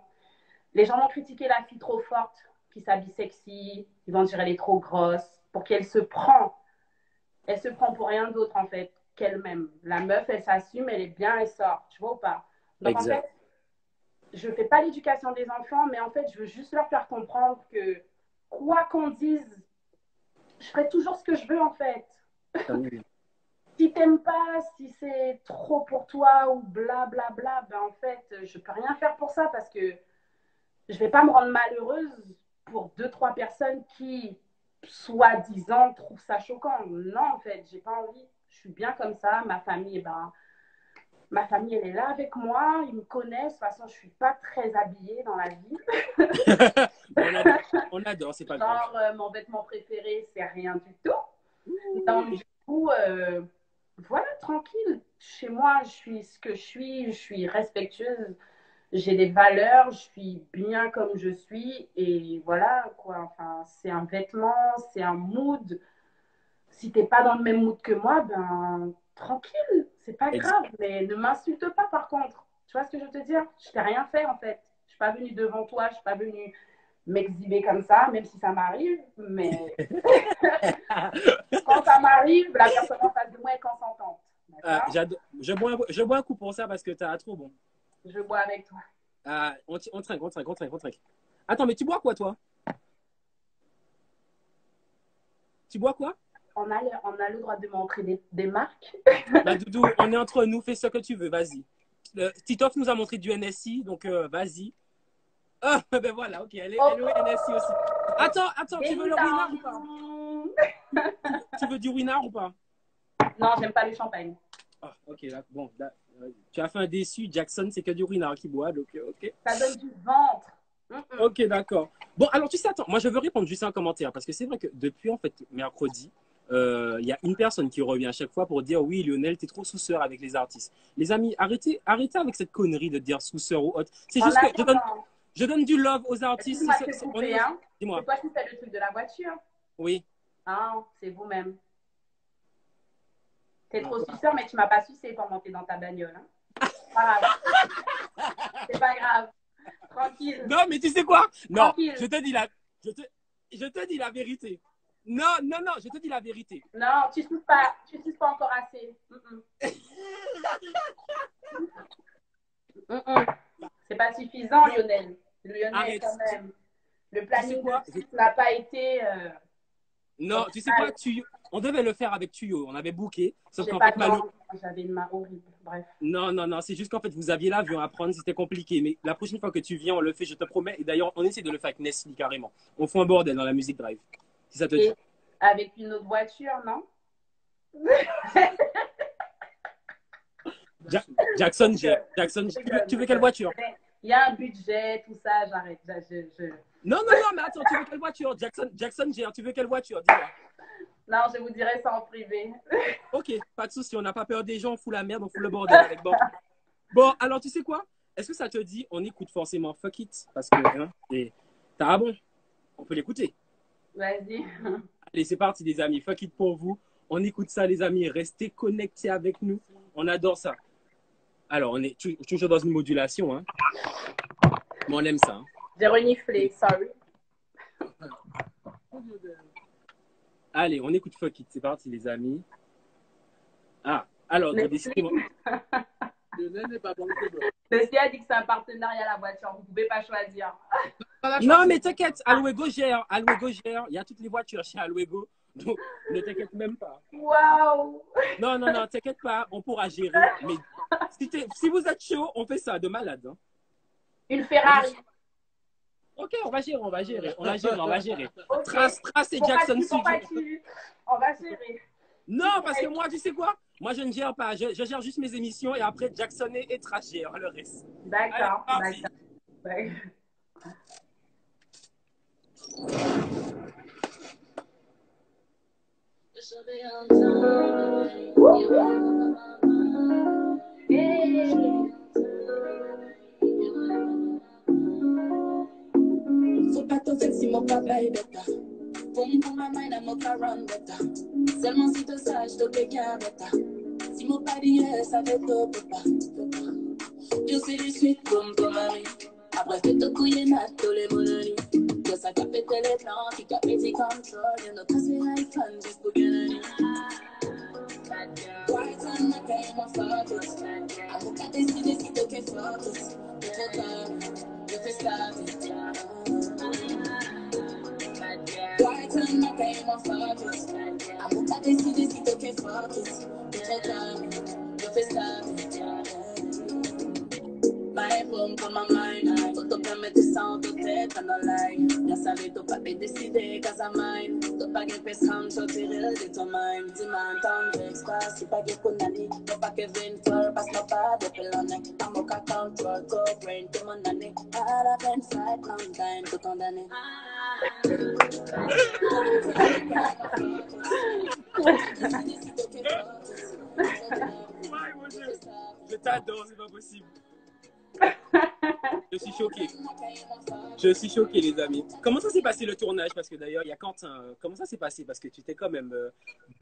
Les gens vont critiquer la fille trop forte qui s'habille sexy. Ils vont dire elle est trop grosse. Pour qu'elle se prend. Elle se prend pour rien d'autre, en fait, qu'elle-même. La meuf, elle s'assume, elle est bien, elle sort. Tu vois ou pas? Donc, exact. en fait, je ne fais pas l'éducation des enfants, mais en fait, je veux juste leur faire comprendre que quoi qu'on dise, je ferai toujours ce que je veux, en fait. Si t'aimes pas, si c'est trop pour toi ou blablabla, ben en fait, je peux rien faire pour ça parce que je vais pas me rendre malheureuse pour 2-3 personnes qui, soi-disant, trouvent ça choquant. Non, en fait, j'ai pas envie. Je suis bien comme ça. Ma famille, ma famille, elle est là avec moi. Ils me connaissent. De toute façon, je suis pas très habillée dans la vie. on adore, c'est pas grave. grave. Mon vêtement préféré, c'est rien du tout. Donc, du coup, voilà, tranquille. Chez moi, je suis ce que je suis respectueuse. J'ai des valeurs, je suis bien comme je suis. Et voilà, quoi. Enfin, c'est un vêtement, c'est un mood. Si t'es pas dans le même mood que moi, ben, tranquille. C'est pas grave. Mais ne m'insulte pas, par contre. Tu vois ce que je veux te dire? Je t'ai rien fait, en fait. Je suis pas venue devant toi, je suis pas venue m'exhiber comme ça, même si ça m'arrive. Mais quand ça m'arrive, la personne en face de moi est consentante. Je bois un coup pour ça parce que t'as trop bon. Je bois avec toi. On trinque. Attends, mais tu bois quoi, toi? Tu bois quoi? On a le droit de montrer des marques. Bah, Doudou, on est entre nous, fais ce que tu veux, vas-y. Titoff nous a montré du NSI, donc vas-y. Ah, ben voilà, ok, elle est Oh, NSI aussi. Attends, tu veux le winner ou pas? dégoûtant. Tu veux du winner ou pas? Non, j'aime pas le champagne. Ah, ok, là, bon, là, tu as fait un déçu. Jackson, c'est que du winner qui boit, donc ok. Ça donne du ventre. Ok, d'accord. Bon, alors tu sais, attends, moi je veux répondre juste à un commentaire parce que c'est vrai que depuis en fait mercredi, il y a une personne qui revient à chaque fois pour dire oui, Lionel, t'es trop sous-sœur avec les artistes. Les amis, arrêtez avec cette connerie de dire sous-sœur ou autre. C'est En juste que attendant, je donne du love aux artistes. excuse-moi de te couper, hein. Dis-moi. C'est toi qui fais le truc de la voiture. Oui. Ah, c'est vous-même. T'es trop suceur, mais tu m'as pas sucé pour monter dans ta bagnole. Hein. Pas grave. C'est pas grave. Tranquille. Non, mais tu sais quoi? Non, Tranquille. je te dis la vérité. Non, je te dis la vérité. Non, tu suces pas encore assez. C'est pas suffisant, Lionel. Lionel, quand même. Le planning n'a pas été. Non, tu sais quoi, on devait le faire avec Tuyo. On avait booké. Sauf qu'en pas fait, j'avais une main horrible. Bref. Non, c'est juste qu'en fait, vous aviez l'avion à prendre, c'était compliqué. Mais la prochaine fois que tu viens, on le fait, je te promets. Et d'ailleurs, on essaie de le faire avec Nestlé carrément. On fait un bordel dans la musique drive. Si ça te dit. Avec une autre voiture, non? Jackson, tu veux quelle voiture? Il y a un budget, tout ça, j'arrête. Non, mais attends, tu veux quelle voiture? Jackson, tu veux quelle voiture? Dis-moi. Non, je vous dirai ça en privé. Ok, pas de souci, on n'a pas peur des gens, on fout la merde, on fout le bordel avec. Bon, alors tu sais quoi? Est-ce que ça te dit, on écoute forcément Fuck It? Parce que, t'as bon, on peut l'écouter. Vas-y. Allez, c'est parti les amis, Fuck It pour vous. On écoute ça les amis, restez connectés avec nous. On adore ça. Alors, on est toujours dans une modulation, hein. Mais on aime ça. Hein. J'ai reniflé, sorry. Allez, on écoute Fuck It. C'est parti, les amis. Ah, alors, décidément. Leslie a dit que c'est un partenariat à la voiture. Vous ne pouvez pas choisir. Non, mais t'inquiète, Alwego gère. Il y a toutes les voitures chez Alwego. Donc, ne t'inquiète même pas. Waouh! Non, t'inquiète pas, on pourra gérer. Mais si vous êtes chaud, on fait ça de malade. Hein. Une Ferrari. Ok, on va gérer. Okay. Trace et Jackson On va gérer. Non, parce que moi, tu sais quoi? Moi, je ne gère pas. Je gère juste mes émissions et après, Jackson et Trace gèrent le reste. D'accord. Faut pas t'en faire si mon papa est bêta. Boum boum ma mind, I'm not run bêta. Seulement si tu saches, tu peux qu'à bêta. Si mon pas dit ça fait top papa. Je sais les suites comme ton mari. Après que te couiller mat, tous les monani. Que ça capte les plans, qui capte tes contrôles. You know, cause we have fun just for getting it. White on my game, my focus. I'm looking at this, you can focus. You can stop it. White on my game, my focus. I'm looking at this, you can focus. You can stop it. My phone on my mind. Tout permet de sentir tête en online. La salle t'as pas décidé qu'à sa mind. T'as pas qu'un pèse comme ça, t'es réel de ton mind. Dis-moi, tant d'espace, c'est pas que condamné. T'as pas que 24, passe-moi pas de pelonné. T'as mon cas control, go brain, tout mon année. À la 25, long time, tout condamné. Je t'adore, c'est pas possible. Je suis choqué, les amis. Comment ça s'est passé le tournage? Parce que d'ailleurs, il y a Quentin. Comment ça s'est passé? Parce que tu étais quand même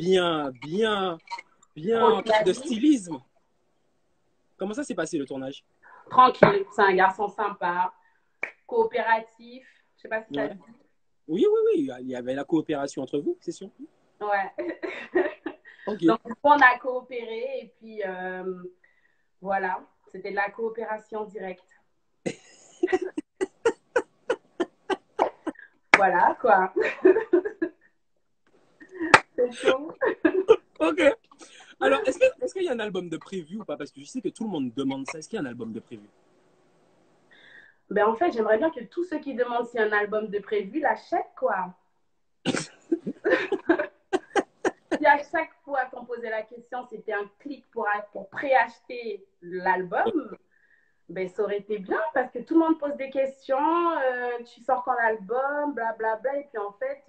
bien en termes de stylisme. Comment ça s'est passé le tournage? Tranquille, c'est un garçon sympa, coopératif. Je sais pas si ça dit. Oui. Il y avait la coopération entre vous, c'est sûr. Ouais. Okay. Donc, on a coopéré et puis voilà. C'était de la coopération directe. Voilà, quoi. C'est chaud. Ok. Alors, est-ce qu'il y a un album de prévu ou pas? Parce que je sais que tout le monde demande ça. Est-ce qu'il y a un album de prévu? Ben, en fait, j'aimerais bien que tous ceux qui demandent si un album de prévu l'achètent, quoi. Si à chaque fois qu'on posait la question, c'était un clic pour préacheter l'album, ben, ça aurait été bien parce que tout le monde pose des questions, tu sors quand l'album, blablabla, et puis en fait,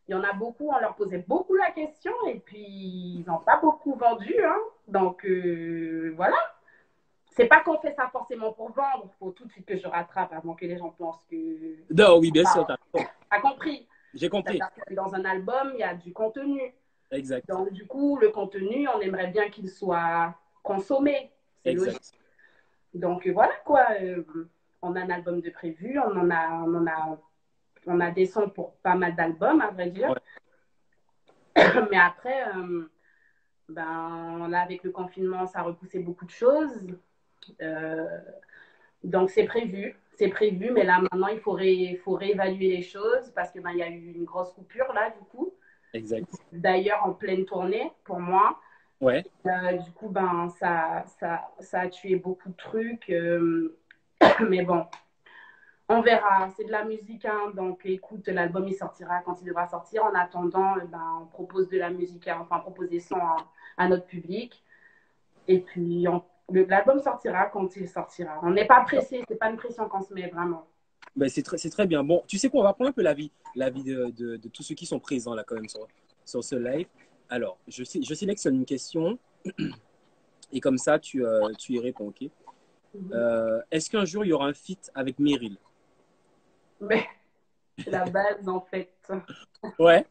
il y en a beaucoup, on leur posait beaucoup la question et puis ils n'ont pas beaucoup vendu. Hein. Donc, voilà. C'est pas qu'on fait ça forcément pour vendre. Il faut tout de suite que je rattrape avant que les gens pensent que... Non, oui, bien sûr. T'as compris. J'ai compris. Dans un album, il y a du contenu. Exact. Donc, du coup, le contenu, on aimerait bien qu'il soit consommé. C'est logique. Donc, voilà quoi. On a un album de prévu. On a des sons pour pas mal d'albums, à vrai dire. Ouais. Mais après, ben, là, avec le confinement, ça a repoussé beaucoup de choses. Donc, c'est prévu, mais là, maintenant, il faut réévaluer les choses parce que ben, il y a eu une grosse coupure, là, du coup. Exact. D'ailleurs, en pleine tournée, pour moi. Ouais. Du coup, ben, ça a tué beaucoup de trucs. Mais bon, on verra. C'est de la musique, hein, donc écoute, l'album, il sortira quand il devra sortir. En attendant, ben, on propose de la musique, enfin, on propose des sons à notre public. Et puis, l'album sortira quand il sortira. On n'est pas pressé, c'est pas une pression qu'on se met vraiment. Ben, c'est très bien. Bon, tu sais quoi, on va prendre un peu l'avis de tous ceux qui sont présents là quand même sur ce live. Alors, je sélectionne une question et comme ça, tu y réponds, ok? Est-ce qu'un jour, il y aura un feat avec Meryl? Mais c'est la base, en fait. Ouais.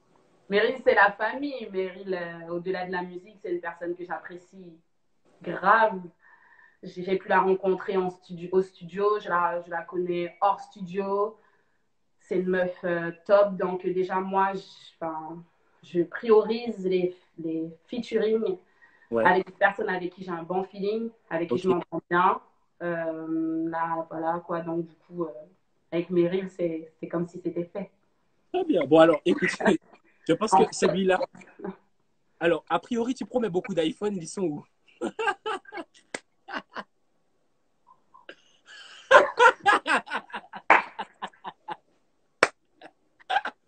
Meryl, c'est la famille. Meryl, au-delà de la musique, c'est une personne que j'apprécie grave. J'ai pu la rencontrer au studio. Je la connais hors studio. C'est une meuf top. Donc, déjà, moi, je priorise les featuring avec des personnes avec qui j'ai un bon feeling, avec qui je m'entends bien. Là, voilà, quoi. Donc, du coup, avec Meryl, c'est comme si c'était fait. Très bien. Bon, alors, écoute, je pense que celui-là... Alors, a priori, tu promets beaucoup d'iPhone. Ils sont où?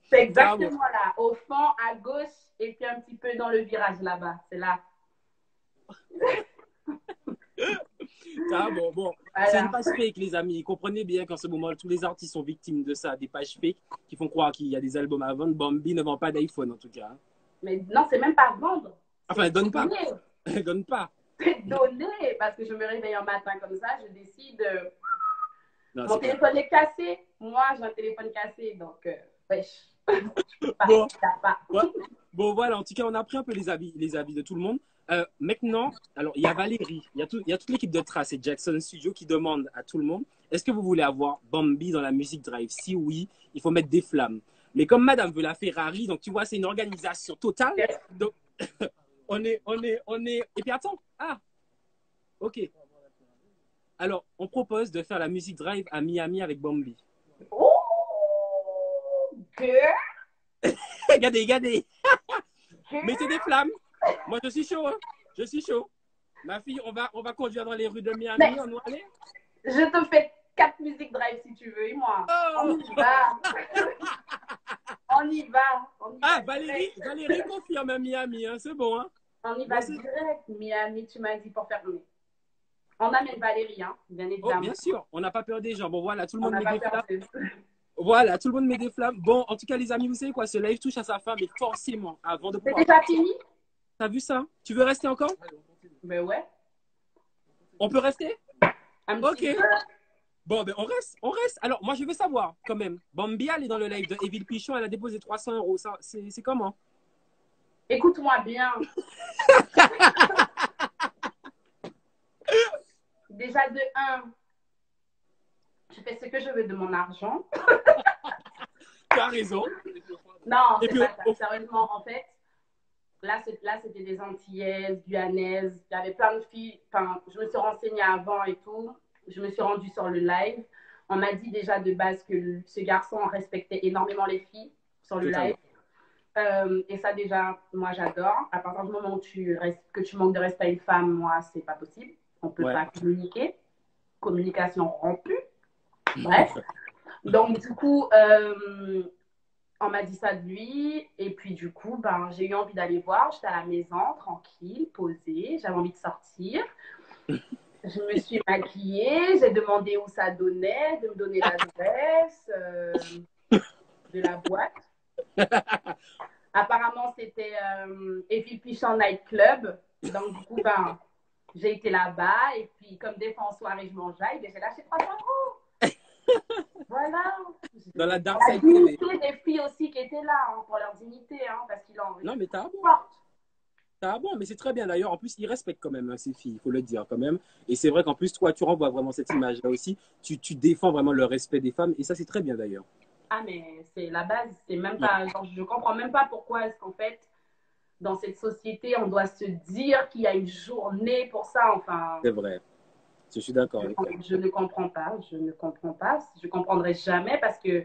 C'est exactement là, au fond, à gauche, et puis un petit peu dans le virage là-bas. C'est là. Bon. Voilà. C'est une page fake, les amis. Comprenez bien qu'en ce moment, tous les artistes sont victimes de ça, des pages fake qui font croire qu'il y a des albums à vendre. Bambi ne vend pas d'iPhone, en tout cas. Mais non, c'est même pas vendre. Enfin, elle donne pas. Elle donne pas. C'est donner, parce que je me réveille un matin comme ça, je décide. Mon téléphone est cassé. Moi, j'ai un téléphone cassé, donc, wesh. Bon, voilà, en tout cas, on a pris un peu les avis de tout le monde. Maintenant, alors, il y a Valérie, il y a toute l'équipe de Trace et Jackson Studio qui demande à tout le monde, est-ce que vous voulez avoir Bambi dans la Music Drive? Si oui, il faut mettre des flammes. Mais comme madame veut la Ferrari, donc tu vois, c'est une organisation totale. Donc, on est... Et puis attends, ok. Alors, on propose de faire la Music Drive à Miami avec Bambi. Oh, Regardez. Mettez des flammes. Moi, je suis chaud. Hein. Je suis chaud. Ma fille, on va conduire dans les rues de Miami. Mais on doit aller. Je te fais 4 musiques drive si tu veux et moi. On y va. On y va. Valérie confirme à Miami. Hein. C'est bon. Hein. On y va direct. Miami, tu m'as dit pour faire mieux. On amène Valérie, hein, bien évidemment. Oh, bien sûr. On n'a pas peur des gens. Bon, voilà, tout le monde met des flammes. Voilà, tout le monde met des flammes. Bon, en tout cas, les amis, vous savez quoi? Ce live touche à sa fin, mais forcément, avant de pouvoir... C'est déjà fini? T'as vu ça? Tu veux rester encore? Ben ouais. On peut rester? Ok. Bon, ben on reste. Alors, moi, je veux savoir, quand même. Bambi, elle est dans le live de Evil Pichon, elle a déposé 300 €. Ça, c'est comment? Écoute-moi bien. Déjà, de 1, je fais ce que je veux de mon argent. Tu as raison. Non, c'est pas ça. Sérieusement, en fait, là, c'était des Antillaises, Guyanaises. Il y avait plein de filles. Enfin, je me suis renseignée avant et tout. Je me suis rendue sur le live. On m'a dit déjà de base que ce garçon respectait énormément les filles sur le live. Et ça, déjà, moi, j'adore. À partir du moment où que tu manques de respect à une femme, moi, c'est pas possible. On peut pas communiquer. Communication rompue. Bref. Donc, du coup, on m'a dit ça de lui. Et puis, du coup, ben, j'ai eu envie d'aller voir. J'étais à la maison, tranquille, posée. J'avais envie de sortir. Je me suis maquillée. J'ai demandé où ça donnait, de me donner l'adresse de la boîte. Apparemment, c'était Effie Pichon Night Club. Donc, du coup, ben, j'ai été là-bas. Et puis, comme des fois en soirée, je mangeais, ben, j'ai lâché 300 €. Voilà. Dans la dark La side dignité TV. des filles aussi qui étaient là, hein, pour leur dignité, hein, parce qu'ils ont Non, mais t'as bon. forte. T'as bon, mais c'est très bien d'ailleurs. En plus, ils respectent quand même hein, ces filles, il faut le dire quand même. Et c'est vrai qu'en plus, toi, tu renvoies vraiment cette image-là aussi. Tu défends vraiment le respect des femmes. Et ça, c'est très bien d'ailleurs. Ah, mais c'est la base. C'est même pas, genre, je comprends même pas pourquoi est-ce qu'en fait, dans cette société, on doit se dire qu'il y a une journée pour ça. Enfin, C'est vrai. Je suis d'accord avec toi. je ne comprends pas. Je ne comprends pas. Je comprendrai jamais parce que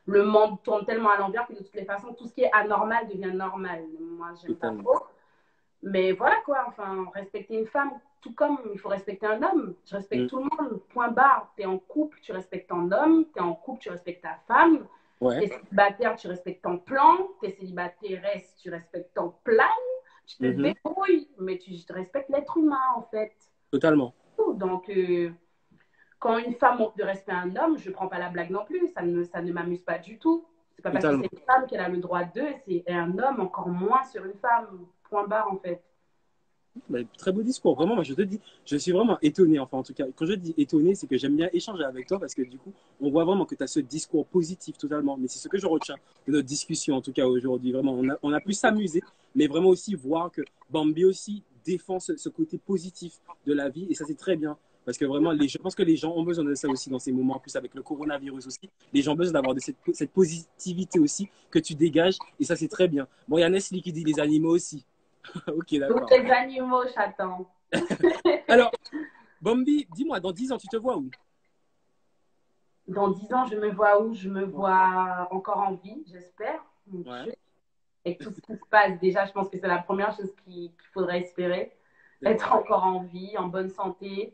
le monde tourne tellement à l'envers que de toutes les façons, tout ce qui est anormal devient normal. Moi, j'aime pas trop. Mais voilà quoi, enfin, respecter une femme, tout comme il faut respecter un homme. Je respecte tout le monde, point barre. T'es en couple, tu respectes ton homme. T'es en couple, tu respectes ta femme. Ouais. T'es célibataire, tu respectes ton plan. T'es célibataire, tu respectes ton plan. Tu te débrouilles, mais tu respectes l'être humain en fait. Totalement. Donc, quand une femme manque de respect à un homme, je ne prends pas la blague non plus. Ça ne m'amuse pas du tout. C'est pas parce que c'est une femme qu'elle a le droit d'eux, et un homme encore moins sur une femme. Point barre, en fait. Mais très beau discours. Vraiment, moi, je te dis, je suis vraiment étonné. Enfin, en tout cas, quand je dis étonné, c'est que j'aime bien échanger avec toi parce que du coup, on voit vraiment que tu as ce discours positif totalement. Mais c'est ce que je retiens de notre discussion, en tout cas aujourd'hui. Vraiment, on a pu s'amuser, mais vraiment aussi voir que Bambi aussi défend ce côté positif de la vie. Et ça, c'est très bien. Parce que vraiment, je pense que les gens ont besoin de ça aussi dans ces moments, en plus avec le coronavirus aussi. Les gens ont besoin d'avoir cette positivité aussi que tu dégages. Et ça, c'est très bien. Bon, il y a Nestlé qui dit les animaux aussi. Ok, d'accord. Tous les animaux, chaton. Alors, Bambi, dis-moi, dans 10 ans, tu te vois où? Dans 10 ans, je me vois où? Je me vois encore en vie, j'espère. Ouais. Et tout ce qui se passe, déjà, je pense que c'est la première chose qu'il faudrait espérer. Être encore en vie, en bonne santé,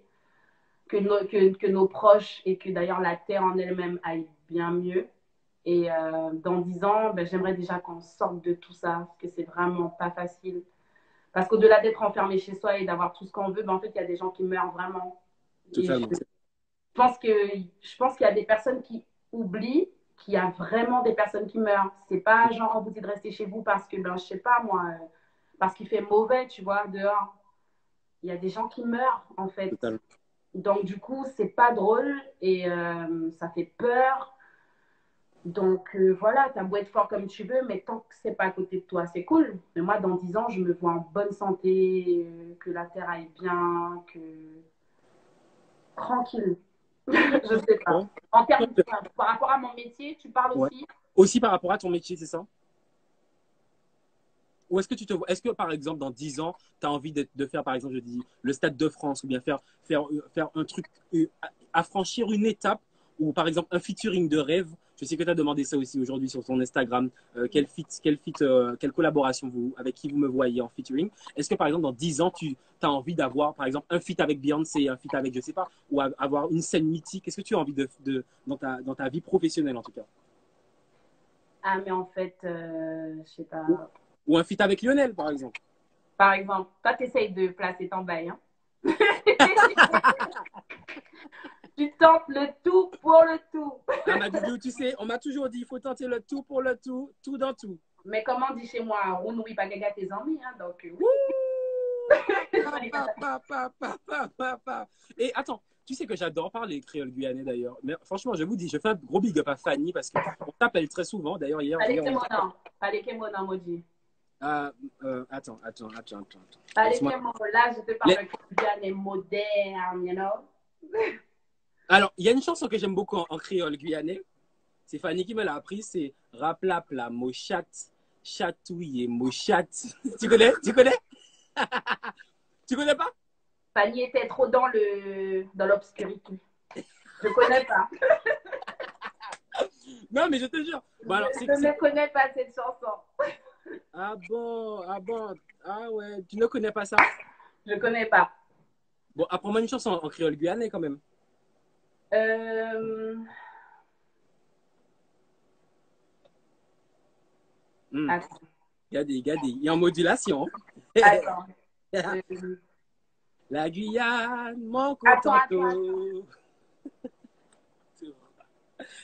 que nos proches et que d'ailleurs la Terre en elle-même aille bien mieux. Et dans 10 ans, ben, j'aimerais déjà qu'on sorte de tout ça, parce que c'est vraiment pas facile. Parce qu'au-delà d'être enfermé chez soi et d'avoir tout ce qu'on veut, ben, en fait, il y a des gens qui meurent vraiment. Totalement. Je pense qu'il y a des personnes qui oublient qu'il y a vraiment des personnes qui meurent. C'est pas genre, on vous dit de rester chez vous parce que, ben, je sais pas moi, parce qu'il fait mauvais, tu vois, dehors. Il y a des gens qui meurent, en fait. Totalement. Donc, du coup, c'est pas drôle et ça fait peur. Donc, voilà, t'as beau être fort comme tu veux, mais tant que c'est pas à côté de toi, c'est cool. Mais moi, dans 10 ans, je me vois en bonne santé, que la terre aille bien, que... Tranquille. Je sais pas. En termes de... Par rapport à mon métier, tu parles aussi? Aussi par rapport à ton métier, c'est ça? Ou est-ce que est-ce que par exemple dans 10 ans, tu as envie de faire par exemple, je dis, le Stade de France ou bien faire un truc, affranchir une étape ou par exemple un featuring de rêve? Je sais que tu as demandé ça aussi aujourd'hui sur ton Instagram. Quelle collaboration avec qui vous me voyez en featuring? Est-ce que par exemple dans 10 ans, tu as envie d'avoir par exemple un feat avec Beyoncé, un feat avec je sais pas, ou avoir une scène mythique? Qu'est-ce que tu as envie dans ta vie professionnelle en tout cas? Ah mais en fait, je sais pas. Ou un feat avec Lionel, par exemple. Par exemple, toi, tu essayes de placer ton bail. Hein? Tu tentes le tout pour le tout. Ah, Madidou, tu sais, on m'a toujours dit, il faut tenter le tout pour le tout, tout dans tout. Mais comme on dit chez moi, on n'oublie pas gaga tes amis. Hein, donc, Et attends, tu sais que j'adore parler créole guyanais d'ailleurs. Mais franchement, je vous dis, je fais un gros big up à Fanny parce qu'on t'appelle très souvent. D'ailleurs, hier. Allez, c'est mon nom. Allez, c'est mon nom, Maudit. Attends. Allez, c'est mon là, je te parle de guyanais moderne, you know. Alors, il y a une chanson que j'aime beaucoup en créole guyanais. C'est Fanny qui me l'a appris. C'est Raplapla, mochat, chatouille, mochat. Tu connais? Tu connais pas? Fanny était trop dans l'obscurité. Je connais pas. Non, mais je te jure. Bon, alors, je ne connais pas cette chanson. Ah bon. Ah ouais, tu ne connais pas ça? Je connais pas. Bon, apprends-moi une chanson en créole guyanais quand même. Euh... Attends. Regardez, regardez. Il est en modulation. Attends. La Guyane, mon Attends. contento.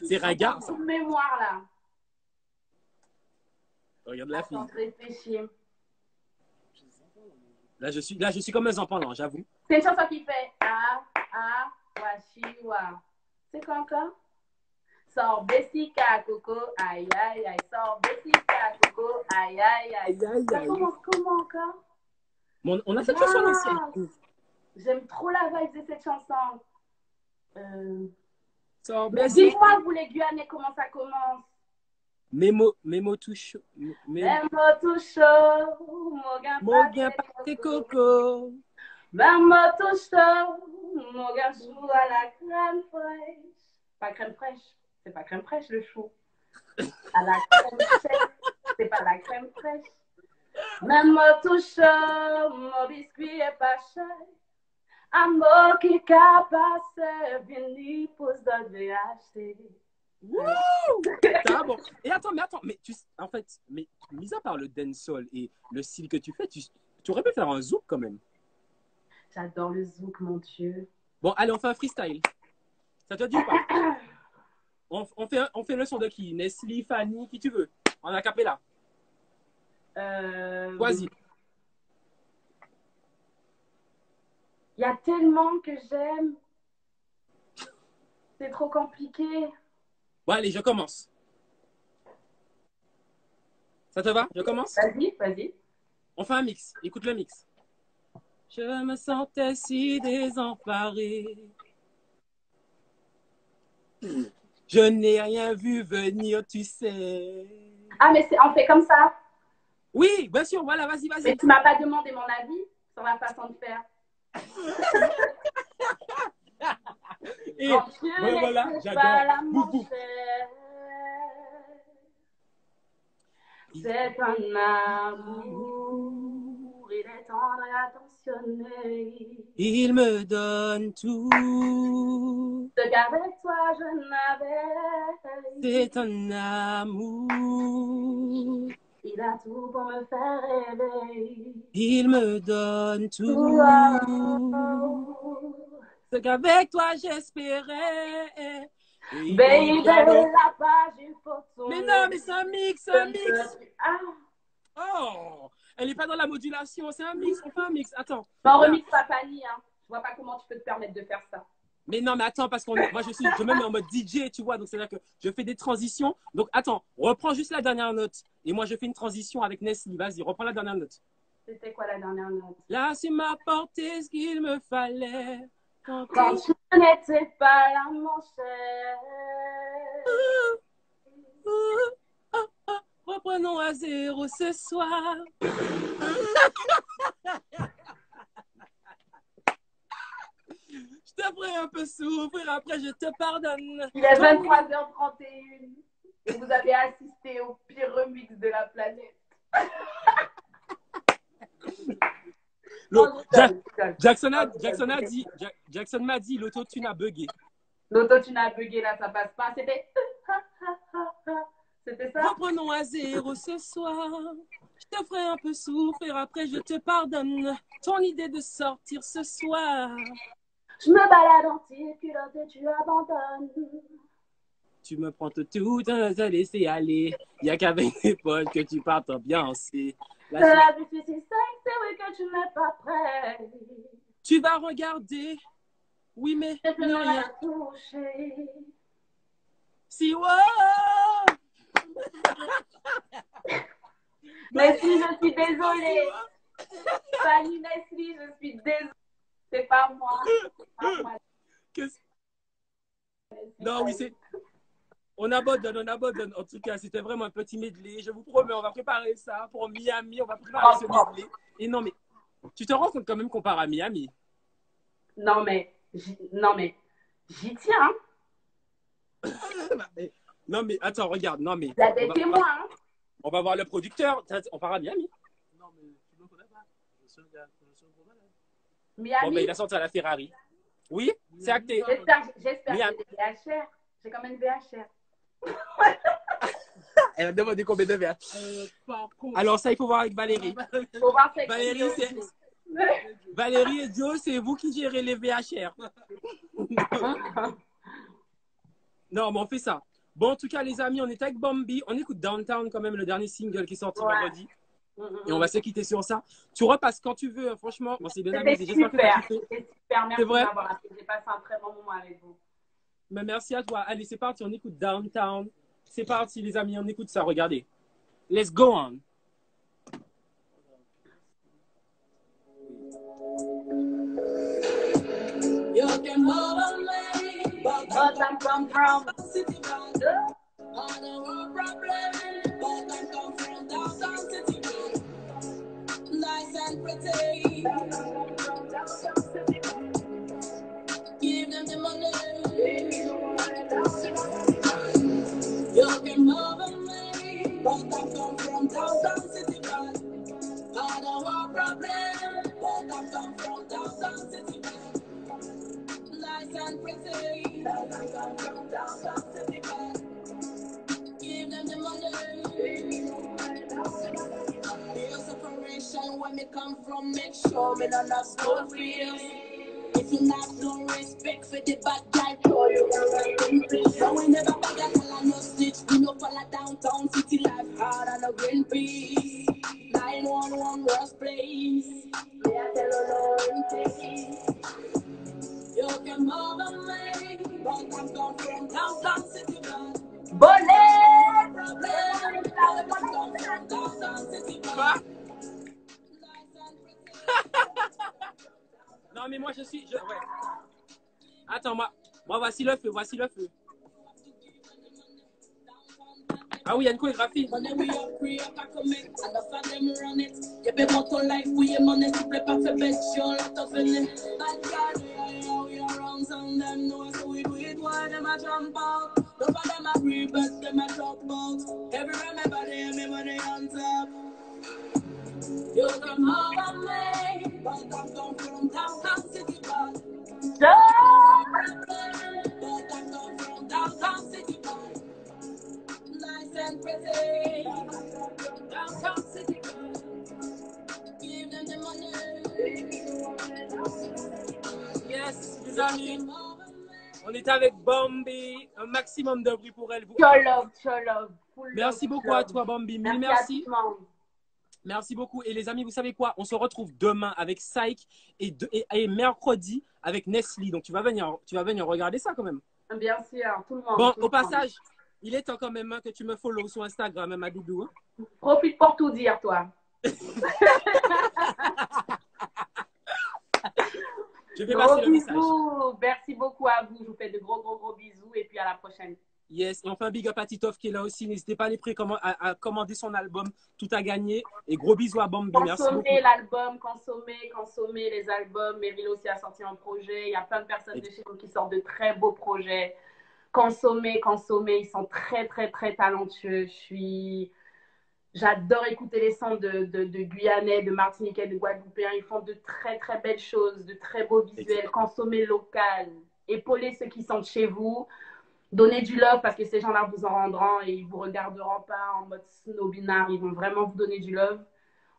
C'est ringard, ça. J'ai mémoire, là. Regarde la fille. Attends, je réfléchis. Là, je suis comme un enfant, j'avoue. C'est une chanson qui fait Washiwa. C'est quoi encore? Sors Bessica Coco, aïe aïe aïe. Sors Bessica Coco, aïe aïe aïe. Ça commence comment encore? Bon, on a cette chanson ancienne. J'aime trop la vibe de cette chanson. Sors Mais Bessica. dis-moi, vous les Guyanais, comment ça commence? Memo tout chaud. Memo tout chaud. Mogan pâté coco. Memo tout chaud. Mogan chou à la crème fraîche. Pas crème fraîche. C'est pas crème fraîche le chou. À la crème fraîche. C'est pas la crème fraîche. Memo tout chaud. Mon biscuit est pas cher. Amour qui capace. Vini pour se acheter. Wouh! Ça, bon. Et attends, mais en fait, mis à part le dancehall et le style que tu fais, tu aurais pu faire un zouk quand même. J'adore le zouk, mon Dieu. Bon, allez, on fait un freestyle. Ça te dit ou pas? On fait le son de qui? Nestlé, Fanny, qui tu veux? En acapella. Vas-y. Il y a tellement que j'aime. C'est trop compliqué. Bon, allez, je commence. Ça te va? Je commence? Vas-y. On fait un mix. Écoute le mix. Je me sentais si désemparé. Je n'ai rien vu venir, tu sais. Ah, mais on fait comme ça? Oui, bien sûr. Voilà, vas-y. Mais tu m'as pas demandé mon avis sur la façon de faire. Et voilà, j'adore. C'est un amour, il est tendre et attentionné. Il me donne tout. Ce qu'avec toi je n'avais. C'est un amour. Il a tout pour me faire rêver. Il me donne tout. Ce qu'avec toi j'espérais. Baby, la page, il faut tourner. Mais non, mais c'est un mix. Oh, elle n'est pas dans la modulation, c'est un mix, on fait un mix. Attends. Non, remix pas Fanny, hein. Je vois pas comment tu peux te permettre de faire ça. Mais non, mais attends, parce que moi je me mets en mode DJ, tu vois, donc c'est-à-dire que je fais des transitions. Donc attends, reprends juste la dernière note. Et moi je fais une transition avec Nestlé. Vas-y, reprends la dernière note. C'était quoi la dernière note? Là, tu m'as apporté ce qu'il me fallait. Quand tu n'étais pas là, mon cher. Reprenons à zéro ce soir. Je te ferai un peu souffrir, après je te pardonne. Il est 23h31 et vous avez assisté au pire remix de la planète. Jackson m'a dit l'autotune a bugué. L'autotune a bugué, là, ça passe pas. C'était ça. Reprenons à zéro ce soir. Je te ferai un peu souffrir, après je te pardonne. Ton idée de sortir ce soir. Je me balade en tire-culotte et tu abandonnes. Tu me prends tout à te laisser aller. Il n'y a qu'avec tes potes que tu partes ambiancer. La vie, c'est si simple, c'est oui que tu n'es pas prêt. Tu vas regarder. Oui, mais je ne rien toucher. Si, wow. Nestlé, je suis désolée. Fanny Nestlé, je suis désolée. C'est pas moi. Non, oui, c'est... On abandonne. En tout cas, c'était vraiment un petit medley. Je vous promets, on va préparer ça pour Miami. On va préparer ce medley. Et non, mais tu te rends compte quand même qu'on part à Miami? Non, mais j'y tiens. Non, mais attends, regarde. Non, mais il y a des témoins. Hein. On va voir le producteur. On part à Miami. Non, mais tu ne me connais pas. Je suis un gars. Miami. Bon, ben, il a sorti à la Ferrari. Oui, c'est acté. J'espère Bien. que j'ai des VHR. J'ai quand même une VHR. Elle va demander combien de verres. Alors ça, il faut voir avec Valérie. Faut voir c'est Valérie, Valérie et Joe, c'est vous qui gérez les VHR. Non, mais on fait ça. Bon, en tout cas, les amis, on est avec Bambi. On écoute Downtown quand même, le dernier single qui est sorti vendredi. Et on va se quitter sur ça. Tu repasses quand tu veux, hein. Franchement. On s'est bien amusé. C'était super. C'était super. Merci d'avoir appelé. J'ai passé un très bon moment avec vous. Mais merci à toi. Allez, c'est parti. On écoute Downtown. C'est parti, les amis. On écoute ça. Regardez. Let's go on. You can bother me, but I'm come from city band. I know a problem, but I'm come from downtown city band. Nice and pretty. Give them the money. You can bother me, but I'm come from downtown city band. I know a problem, but I'm come from downtown city band. Nice and pretty. Give them the money. Real separation where me come from, make sure me not have school feels. If you not no respect for the bad guy, call you so we never beg a call and no snitch. We no follow downtown city life hard and no Greenpeace. 911 worst place. Me I tell you no take. You can bother me, but I'm come from downtown city band. Non, mais moi, je suis... Ouais. Attends, moi, voici le feu, voici le feu. Ah oui, il y a une chorégraphie. You come over me, but I'm come from downtown city band. But I'm come from downtown city band. Nice and pretty. Downtown city band. Give them the money. Yes, les amis. On est avec Bambi. Un maximum de bruit pour elle. Cholo. Merci beaucoup à toi, Bambi. Merci. Merci beaucoup. Et les amis, vous savez quoi? On se retrouve demain avec Psych et mercredi avec Nestlé. Donc, tu vas venir regarder ça quand même. Bien sûr, tout le monde. Bon, au passage, il est temps quand même que tu me follow sur Instagram, ma doudou. Hein? Profite pour tout dire, toi. Je vais passer le message. Merci beaucoup à vous. Je vous fais de gros bisous et puis à la prochaine. Yes, et on fait un big up à Titoff qui est là aussi. N'hésitez pas à commander son album. Tout a gagné. Et gros bisous à Bambi. Merci beaucoup. Consommez l'album, consommez les albums. Meryl aussi a sorti un projet. Il y a plein de personnes de chez nous qui sortent de très beaux projets. Consommez. Ils sont très talentueux. J'adore écouter les sons de Guyanais, de Martiniquais, de Guadeloupéens. Ils font de très belles choses, de très beaux visuels. Consommez local. Épaulez ceux qui sont chez vous. Donnez du love parce que ces gens-là vous en rendront et ils ne vous regarderont pas en mode snobinard. Ils vont vraiment vous donner du love.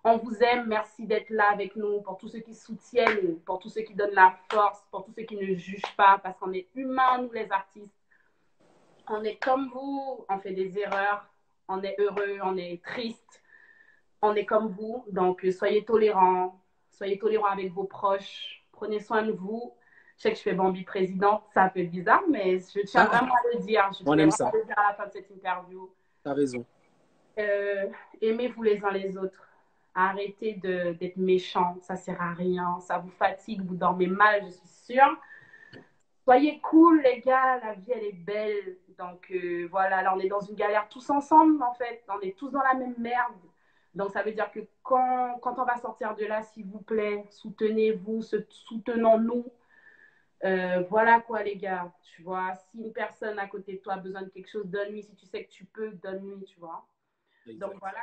On vous aime. Merci d'être là avec nous. Pour tous ceux qui soutiennent, pour tous ceux qui donnent la force, pour tous ceux qui ne jugent pas parce qu'on est humains, nous les artistes. On est comme vous. On fait des erreurs. On est heureux. On est triste. On est comme vous. Donc, soyez tolérants. Soyez tolérants avec vos proches. Prenez soin de vous. Je sais que je fais Bambi présidente, ça peut être bizarre, mais je tiens vraiment à le dire. Je tiens vraiment à le dire à la fin de cette interview. T'as raison. Aimez-vous les uns les autres. Arrêtez d'être méchants, ça sert à rien. Ça vous fatigue, vous dormez mal, je suis sûre. Soyez cool, les gars, la vie, elle est belle. Donc voilà, là, on est dans une galère tous ensemble, en fait. On est tous dans la même merde. Donc, ça veut dire que quand on va sortir de là, s'il vous plaît, soutenez-vous, soutenons-nous. Voilà quoi les gars, tu vois, si une personne à côté de toi a besoin de quelque chose, donne-lui, si tu sais que tu peux, donne-lui, tu vois. Donc voilà.